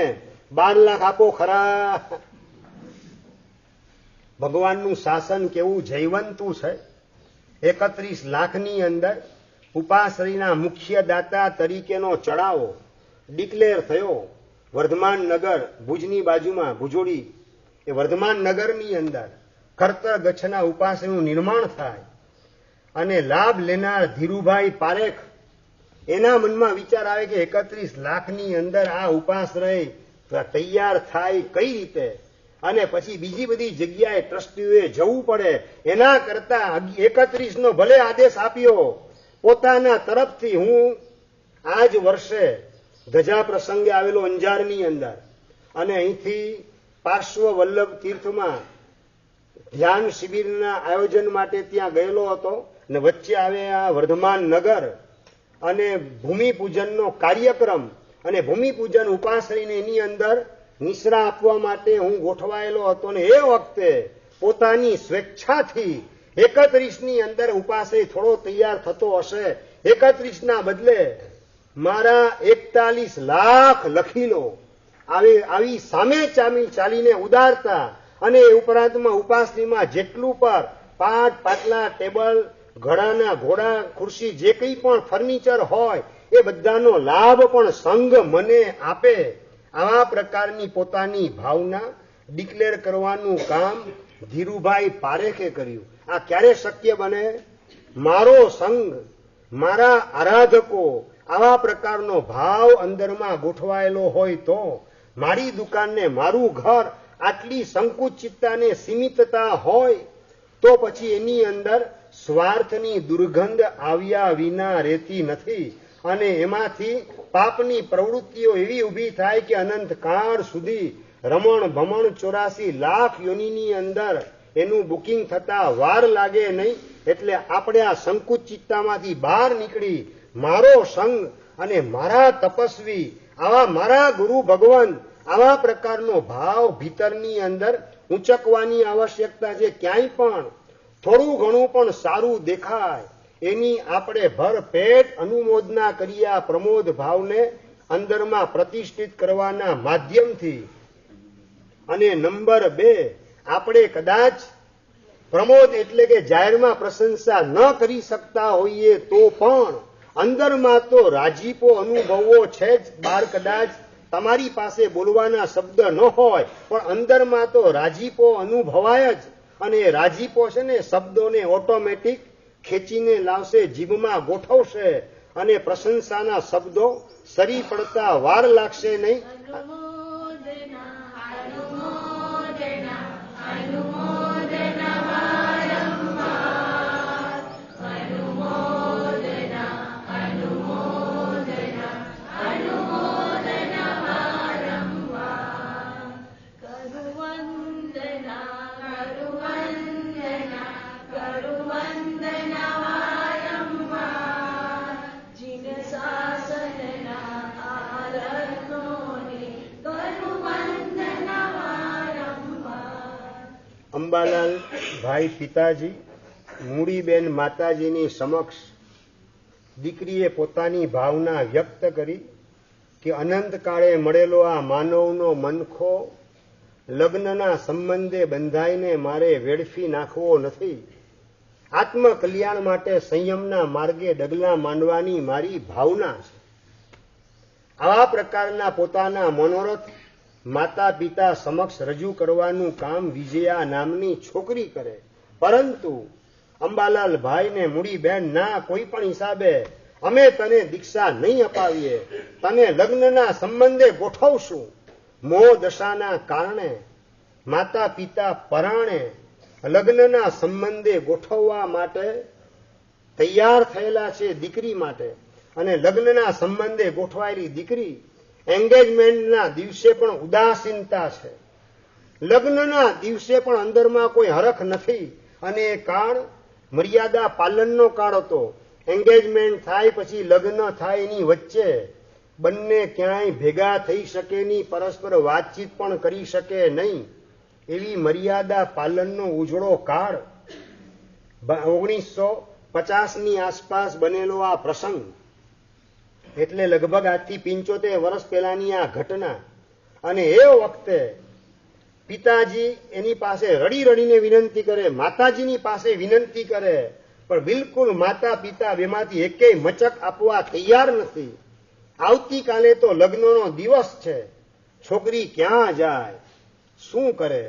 12 લાખ આપો ખરા? ભગવાનનું શાસન કેવું જયવંતું છે. 31 લાખની અંદર ઉપાશ્રયના મુખ્ય દાતા તરીકેનો ચડાવો ડિક્લેર થયો. વર્ધમાન નગર, ભુજની બાજુમાં ભુજોડી, એ વર્ધમાન નગરની અંદર ખરતર ગચ્છના ઉપાશ્રયનું નિર્માણ થાય અને લાભ લેનાર ધીરુભાઈ પારેખ, એના મનમાં વિચાર આવે કે 31 લાખની અંદર આ ઉપાશ્રય તૈયાર થાય કઈ રીતે? અને પછી બીજી બધી જગ્યાએ ટ્રસ્ટીઓએ જવું પડે, એના કરતા 31નો ભલે આદેશ આપ્યો પોતાના તરફથી, હું આજ વર્ષે ધજા પ્રસંગે આવેલો અંજારની અંદર, અને અહીંથી પાર્શ્વ વલ્લભ તીર્થમાં ધ્યાન શિબિરના આયોજન માટે ત્યાં ગયેલો હતો, ને વચ્ચે આવે આ વર્ધમાન નગર અને ભૂમિપૂજનનો કાર્યક્રમ, અને ભૂમિપૂજન ઉપાશ્રયને એની અંદર નિશ્રા આપવા માટે હું ગોઠવાયેલો હતો, ને એ વખતે પોતાની સ્વેચ્છાથી 31ની અંદર ઉપાશ્રય થોડો તૈયાર થતો હશે, 31ના બદલે મારા 41 લાખ લખી લો, આવી સામે ચાલીને ઉદારતા, અને એ ઉપરાંતમાં ઉપાસનીમાં જેટલું પર પાટ પાટલા ટેબલ ઘોડાના ઘોડા ખુરશી જે કંઈ પણ ફર્નિચર હોય એ બધાનો લાભ પણ સંઘ મને આપે, આવા પ્રકારની પોતાની ભાવના ડિક્લેર કરવાનું કામ ધીરુભાઈ પારેખે કર્યું. આ ક્યારે શક્ય બને? મારો સંઘ, મારા આરાધકો આવા પ્રકારનો ભાવ અંદરમાં ગોઠવાયેલો હોય તો, મારી દુકાનને મારું ઘર આટલી સંકુચિતતાને સીમિતતા હોય તો પછી એની અંદર સ્વાર્થની દુર્ગંધ આવ્યા વિના રહેતી નથી, અને એમાંથી પાપની પ્રવૃત્તિઓ એવી ઊભી થાય કે અનંતકાળ સુધી રમણ ભમણ 84 લાખ યોનિની અંદર એનું બુકિંગ થતા વાર લાગે નહીં. એટલે આપણે આ સંકુચિતતામાંથી બહાર નીકળી મારો સંઘ અને મારા તપસ્વી, આવા મારા ગુરુ ભગવાન, આવા પ્રકારનો ભાવ ભીતરની અંદર ઊંચકવાની આવશ્યકતા છે. ક્યાંય પણ થોડું ઘણું પણ સારું દેખાય એની આપણે ભરપેટ અનુમોદના કરી આ પ્રમોદ ભાવને અંદરમાં પ્રતિષ્ઠિત કરવાના માધ્યમથી. અને નંબર 2, આપણે કદાચ પ્રમોદ એટલે કે જાહેરમાં પ્રશંસા ન કરી શકતા હોઈએ તો પણ અંદરમાં તો રાજીપો અનુભવવો છે જ. બહાર કદાચ તમારી પાસે બોલવાના શબ્દ ન હોય પણ અંદરમાં તો રાજીપો અનુભવાય જ, અને રાજીપો છે ને શબ્દોને ઓટોમેટિક ખેંચીને લાવશે, જીભમાં ગોઠવશે, અને પ્રશંસાના શબ્દો સરી પડતા વાર લાગશે નહીં. અંબાલાલ ભાઈ પિતાજી, મૂડીબેન માતાજીની સમક્ષ દીકરીએ પોતાની ભાવના વ્યક્ત કરી કે અનંતકાળે મળેલો આ માનવનો મનખો લગ્નના સંબંધે બંધાઈને મારે વેડફી નાખવો નથી. આત્મકલ્યાણ માટે સંયમના માર્ગે ડગલા માંડવાની મારી ભાવના છે. આવા પ્રકારના પોતાના મનોરથ માતા પિતા સમક્ષ રજૂ કરવાનું કામ વિજયા નામની છોકરી કરે. પરંતુ અંબાલાલ ભાઈને મૂડીબેન, ના, કોઈ પણ હિસાબે અમે તને દીક્ષા નહીં અપાવીએ, તને લગ્નના સંબંધે ગોઠવશું. મોહ દશાના કારણે માતા પિતા પરાણે લગ્નના સંબંધે ગોઠવવા માટે તૈયાર થયેલા છે દીકરી માટે, અને લગ્નના સંબંધે ગોઠવાયેલી દીકરી એન્ગેજમેન્ટના દિવસે પણ ઉદાસીનતા છે, લગ્નના દિવસે પણ અંદરમાં કોઈ હરખ નથી, અને એ કાળ મર્યાદા પાલનનો કાળ હતો. એન્ગેજમેન્ટ થાય પછી લગ્ન થાય એની વચ્ચે બંને ક્યાંય ભેગા થઈ શકે નહીં, પરસ્પર વાતચીત પણ કરી શકે નહીં, એવી મર્યાદા પાલનનો ઉજળો કાળ 1950ની આસપાસ બનેલો આ પ્રસંગ. એટલે લગભગ આજથી 75 વર્ષ પહેલાની આ ઘટના. અને એ વખતે પિતાજી એની પાસે રડી રડીને વિનંતી કરે, માતાજીની પાસે વિનંતી કરે, પણ બિલકુલ માતા પિતા બેમાંથી એકેય મચક આપવા તૈયાર નથી. આવતીકાલે તો લગ્નનો દિવસ છે, છોકરી ક્યાં જાય, શું કરે?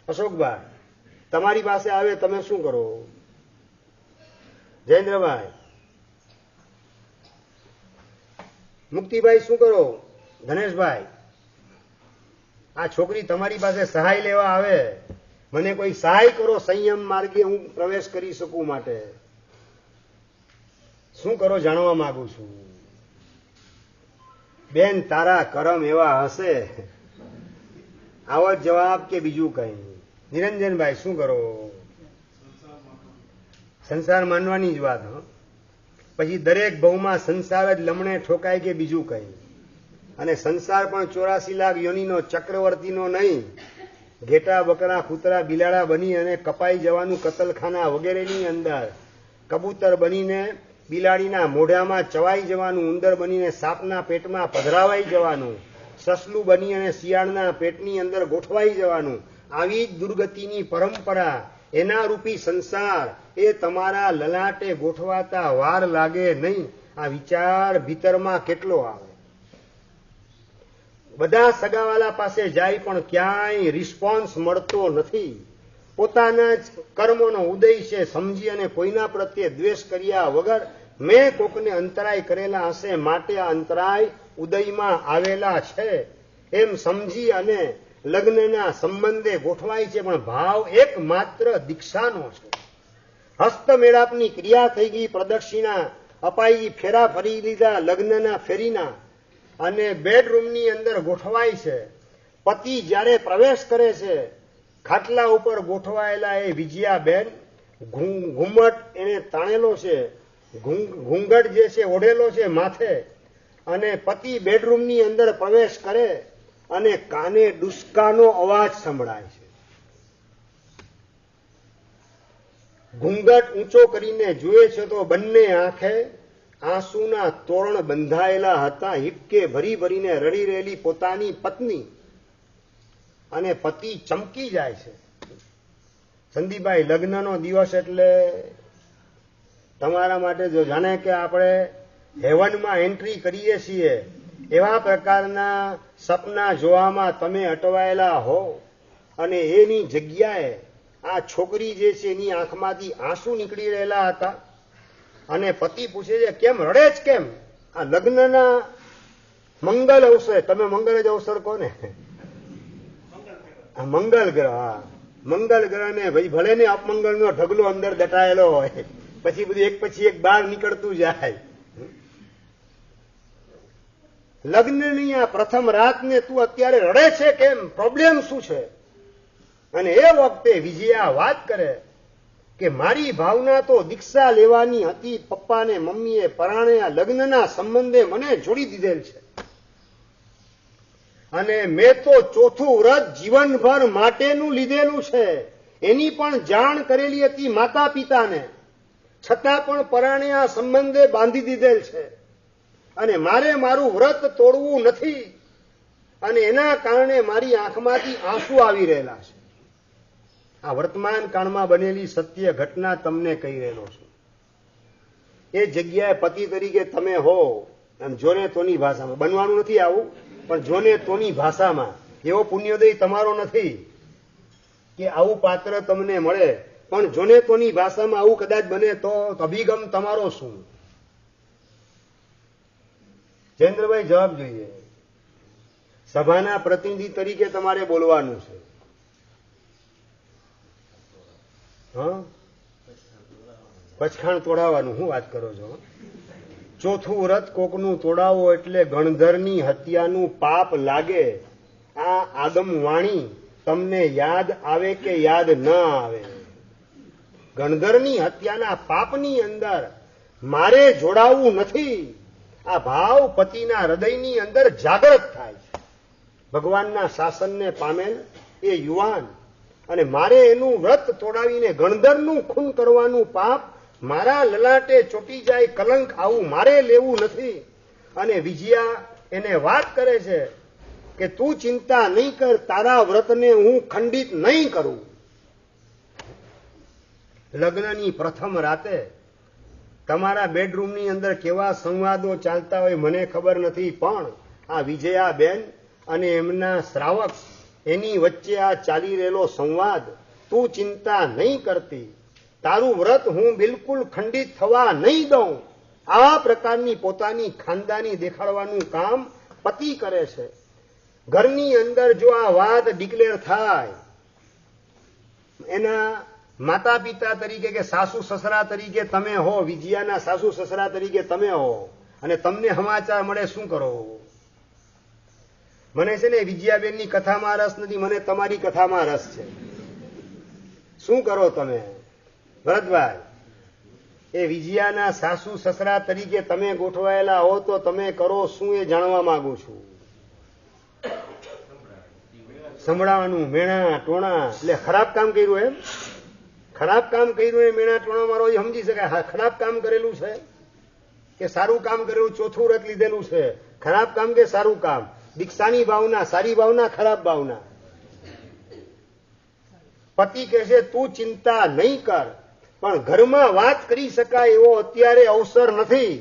અશોકભાઈ, તમારી પાસે આવે, તમે શું કરો? જયેન્દ્રભાઈ, મુક્તિભાઈ શું કરો? ધનેશભાઈ, આ છોકરી તમારી પાસે સહાય લેવા આવે, મને કોઈ સહાય કરો, સંયમ માર્ગે હું પ્રવેશ કરી શકું માટે શું કરો જાણવા માંગુ છું. બેન તારા કરમ એવા હશે. આવો જવાબ કે બીજું કઈ? નિરંજનભાઈ શું કરો? સંસાર માનવાની જ વાત. પછી દરેક ભવમાં સંસાર જ લમણે ઠોકાય કે બીજું કઈ? અને સંસાર પણ 84 લાખ યોનીનો ચક્રવર્તીનો નહીં, ઘેટા બકરા કૂતરા બિલાડા બની અને કપાઈ જવાનું કતલખાના વગેરેની અંદર, કબૂતર બનીને બિલાડીના મોઢામાં ચવાઈ જવાનું, ઉંદર બનીને સાપના પેટમાં પધરાવાઈ જવાનું, સસલું બની અને શિયાળના પેટની અંદર ગોઠવાઈ જવાનું, આવી જ દુર્ગતિની પરંપરા, એના રૂપી સંસાર એ તમારા લલાટે ગોઠવાતા વાર લાગે નહીં. આ વિચાર ભીતરમાં કેટલો આવે. બધા સગાવાલા પાસે જાય પણ ક્યાંય રિસ્પોન્સ મળતો નથી. પોતાના જ કર્મોનો ઉદય છે સમજી અને કોઈના પ્રત્યે દ્વેષ કર્યા વગર મેં કોકને અંતરાય કરેલા હશે માટે આ અંતરાય ઉદયમાં આવેલા છે એમ સમજી અને લગ્નના સંબંધે ગોઠવાય છે. પણ ભાવ એકમાત્ર દીક્ષાનો છે. હસ્તમેળાપની ક્રિયા થઈ ગઈ, પ્રદક્ષિણા અપાઈ ગઈ, ફેરા ફરી લીધા લગ્નના ફેરીના, અને બેડરૂમની અંદર ગોઠવાય છે. પતિ જ્યારે પ્રવેશ કરે છે, ખાટલા ઉપર ગોઠવાયેલા એ વિજયાબેન, ઘૂમટ એને તાણેલો છે, ઘૂંઘટ જે છે ઓઢેલો છે માથે, અને પતિ બેડરૂમની અંદર પ્રવેશ કરે અને કાને ડુસકાનો અવાજ સંભળાય છે. ઘૂંઘટ ઊંચો કરીને જુએ છે તો બંને આંખે આંસુના તોરણ બંધાયેલા હતા. હિપકે ભરી ભરીને રડી રહેલી પોતાની પત્ની, અને પતિ ચમકી જાય છે. સંદીપભાઈ, લગ્નનો દિવસ એટલે તમારા માટે જો જાણે કે આપણે હેવનમાં એન્ટ્રી કરીએ છીએ એવા પ્રકારના સપના જોવામાં તમે અટવાયેલા હો, અને એની જગ્યાએ આ છોકરી જે છે એની આંખમાંથી આંસુ નીકળી રહેલા હતા. અને પતિ પૂછે છે કેમ રડે જ કેમ? આ લગ્નના મંગલ અવસર, તમે મંગલ જ અવસર કહો ને, મંગલ ગ્રહ. હા, મંગલ ગ્રહ ને ભાઈ ભલે ને અપમંગલનો ઢગલો અંદર દટાયેલો હોય, પછી બધું એક પછી એક બહાર નીકળતું જાય. લગ્નની આ પ્રથમ રાત ને તું અત્યારે રડે છે કેમ? પ્રોબ્લેમ શું છે? અને એ વખતે વિજયા વાત કરે કે મારી ભાવના તો દીક્ષા લેવાની હતી. પપ્પા ને મમ્મીએ પરાણે આ લગ્નના સંબંધે મને જોડી દીધેલ છે, અને મેં તો ચોથું વ્રત જીવનભર માટેનું લીધેલું છે. એની પણ જાણ કરેલી હતી માતા પિતાને, છતાં પણ પરાણે આ સંબંધે બાંધી દીધેલ છે, અને મારે મારું વ્રત તોડવું નથી, અને એના કારણે મારી આંખમાંથી આંસુ આવી રહેલા છે. આ વર્તમાન કાળમાં બનેલી સત્ય ઘટના તમને કહી રહેલો છું. એ જગ્યાએ પતિ તરીકે તમે હો, એમ જોને તોની ભાષામાં, બનવાનું નથી આવું, પણ જોને તોની ભાષામાં. એવો પુણ્યોદય તમારો નથી કે આવું પાત્ર તમને મળે, પણ જોને તોની ભાષામાં આવું કદાચ બને તો અભિગમ તમારો શું? જયેન્દ્રભાઈ જવાબ જોઈએ. સભાના પ્રતિનિધિ તરીકે તમારે બોલવાનું છે. પચખાણ તોડાવવાનું શું વાત કરો છો? ચોથું વ્રત કોકનું તોડાવો એટલે ગણધરની હત્યાનું પાપ લાગે. આ આગમ વાણી તમને યાદ આવે કે યાદ ન આવે? ગણધરની હત્યાના પાપની અંદર મારે જોડાવું નથી. આ ભાવ પતિના હૃદયની અંદર જાગૃત થાય છે. ભગવાનના શાસનને પામેલ એ યુવાન, અને મારે એનું વ્રત તોડાવીને ગણધરનું ખૂન કરવાનું પાપ મારા લલાટે ચોટી જાય, કલંક આવું મારે લેવું નથી. અને વિજયા એને વાત કરે છે કે તું ચિંતા નહીં કર, તારા વ્રતને હું ખંડિત નહીં કરું. લગ્નની પ્રથમ રાતે તમારા બેડરૂમની અંદર કેવા સંવાદો ચાલતા હોય મને ખબર નથી, પણ આ વિજયાબેન અને એમના શ્રાવક એની વચ્ચે આ ચાલી રહેલો સંવાદ, તું ચિંતા નહીં કરતી, તારું વ્રત હું બિલકુલ ખંડિત થવા નહીં દઉં. આવા પ્રકારની પોતાની ખાનદાની દેખાડવાનું કામ પતિ કરે છે. ઘરની અંદર જો આ વાત ડિક્લેર થાય, એના માતા પિતા તરીકે કે સાસુ સસરા તરીકે તમે હો, વિજયાના સાસુ સસરા તરીકે તમે હો, અને તમને સમાચાર મળે, શું કરો? મને છે ને વિજયાબેનની કથામાં રસ નથી, મને તમારી કથામાં રસ છે. શું કરો તમે ભરતભાઈ? એ વિજયાના સાસુ સસરા તરીકે તમે ગોઠવાયેલા હો તો તમે કરો શું એ જાણવા માંગુ છું. સંભળાવાનું, મેણા ટોણા, એટલે ખરાબ કામ કર્યું એમ? ખરાબ કામ કર્યું એ મેણા ટોણા મારો એ સમજી શકાય. ખરાબ કામ કરેલું છે કે સારું કામ કરેલું, ચોથું વ્રત લીધેલું છે? ખરાબ કામ કે સારું કામ? દીક્ષાની ભાવના, સારી ભાવના, ખરાબ ભાવના? પતિ કહે છે તું ચિંતા નહીં કર, પણ ઘરમાં વાત કરી શકાય એવો અત્યારે અવસર નથી.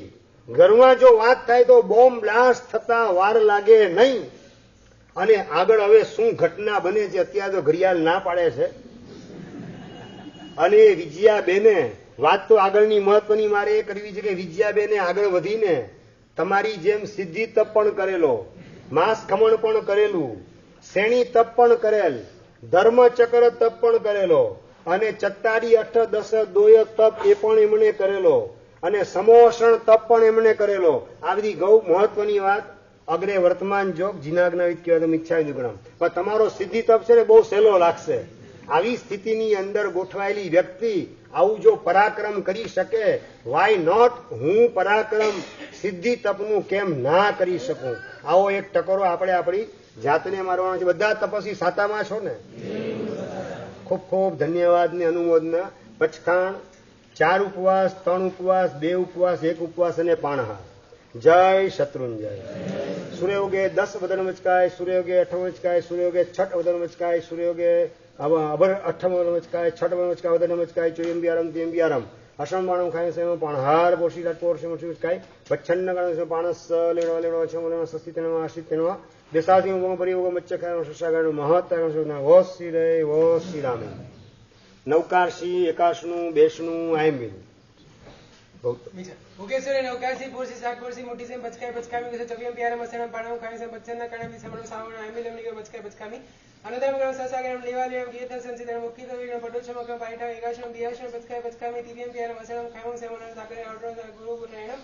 ઘરમાં જો વાત થાય તો બોમ્બ બ્લાસ્ટ થતા વાર લાગે નહીં. અને આગળ હવે શું ઘટના બને છે અત્યારે તો ઘડિયાળ ના પાડે છે. અને વિજયાબેને વાત તો આગળની મહત્વની મારે એ કરવી છે કે વિજયાબેને આગળ વધીને તમારી જેમ સિદ્ધિ તપ પણ કરેલો, માંસ ખમણ પણ કરેલું, શ્રેણી તપ પણ કરેલ, ધર્મચક્ર તપ પણ કરેલો, અને ચત્તારી અષ્ટ દસ દોય તપ એ પણ એમણે કરેલો, અને સમોષણ તપ પણ એમણે કરેલો. આ બધી ગૌ મહત્વની વાત. અગ્રે વર્તમાન જોગ જીનાજ્ઞાવિત કહેવાય તો ઈચ્છા દુગણમ. પણ તમારો સિદ્ધિ તપ છે ને બહુ સહેલો લાગશે. આવી સ્થિતિની અંદર ગોઠવાયેલી વ્યક્તિ આવું જો પરાક્રમ કરી શકે, વાય નોટ? હું પરાક્રમ સિદ્ધિ તપનું કેમ ના કરી શકું? આવો એક ટકોરો આપણે આપણી જાતને મારવાનો છે. બધા તપસ્વી સાતામાં છો ને? ખૂબ ખૂબ ધન્યવાદ ને અનુમોદના. પચખાણ, 4 ઉપવાસ, 3 ઉપવાસ, 2 ઉપવાસ, 1 ઉપવાસ અને પાણહાર. જય શત્રુંજય. સૂર્યોગે 10 વદન મચકાય, સૂર્યોગે 8 મચકાય, સૂર્યોગે 6 વદન મચકાય, સૂર્યોગે અભર 8 વદન મચકાય, 6 વદન મચકાય, વદન મચકાય, ચોયમ બિયારમ તેમ બિયારમ. અસમ બાણમ ખાય સેમ પાણહાર પોષી રાજપોર સેમ મચકાય, વચ્છન્ન ગણ પાણસ લેણવા લેણવા છ મને સસ્તી તેણવા આશિત તેણવા દેસાથી ઉગમ પરિયોગ મચ્ચ ખાય શશાગાણ મહત્વ વો શ્રી રે વો શ્રી રામે. નવકારશી, એકાશનું, બેસનું, આયમીન. ઉકેશ્વરે નવકારસી પૂરસી શાક પૂરસી મોટી સેમ બચકાય બચકામી કે ચવ્યમ પ્યારા મસણમ પાણમ ખાય સેમ બચ્ચનના કારણે સમણ સાવણ આયમી લમણી કે બચકાય બચકામી અનુદમ ગણ સસાગણ લેવા લેમ ગીત સંસિતન મુક્તિ તો વિણ પટોચમ કે પાઈટા એકાશમ દિયાશમ બચકાય બચકામી દિવ્યમ પ્યારા મસણમ ખાયમ સેમણ સાગરે ઓર્ડર ગુરુ ગુરૈણમ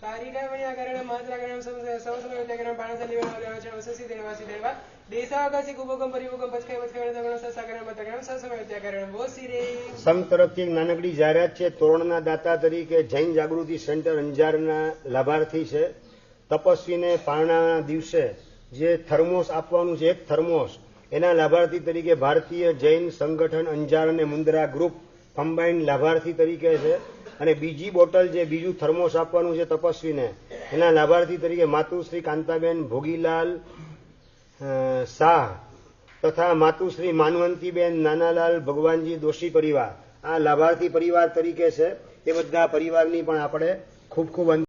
તારીકા વણ્યા કરણ માત્રાગણમ સમસમય ત્યાગણ પાણસ લેવા લેવા છે વસસી દેવાસી દેવા દેશાવાસી કુબોગમ પરિવોગમ બચકાય બચકાય ગણ સસાગણ મતગણ સમસમય ત્યાગણ વો સિરે. સમ તરફથી એક નાનકડી જાહેરાત છે. તોરણના દાતા તરીકે જૈન જાગૃતિ સેન્ટર અંજારના લાભાર્થી છે. તપસ્વીને પારણાના દિવસે જે થર્મોસ આપવાનું છે, એક થર્મોસ, એના લાભાર્થી તરીકે ભારતીય જૈન સંગઠન અંજાર અને મુન્દ્રા ગ્રુપ કમ્બાઇન્ડ લાભાર્થી તરીકે છે. અને બીજી બોટલ જે બીજું થર્મોસ આપવાનું છે તપસ્વીને, એના લાભાર્થી તરીકે માતુશ્રી કાંતાબેન ભોગીલાલ શાહ તથા માતુશ્રી માનવંતીબેન નાનાલાલ ભગવાનજી દોશી પરિવાર, આ લાભાર્થી પરિવાર તરીકે છે. એ બધા પરિવારની પણ આપણે ખૂબ ખૂબ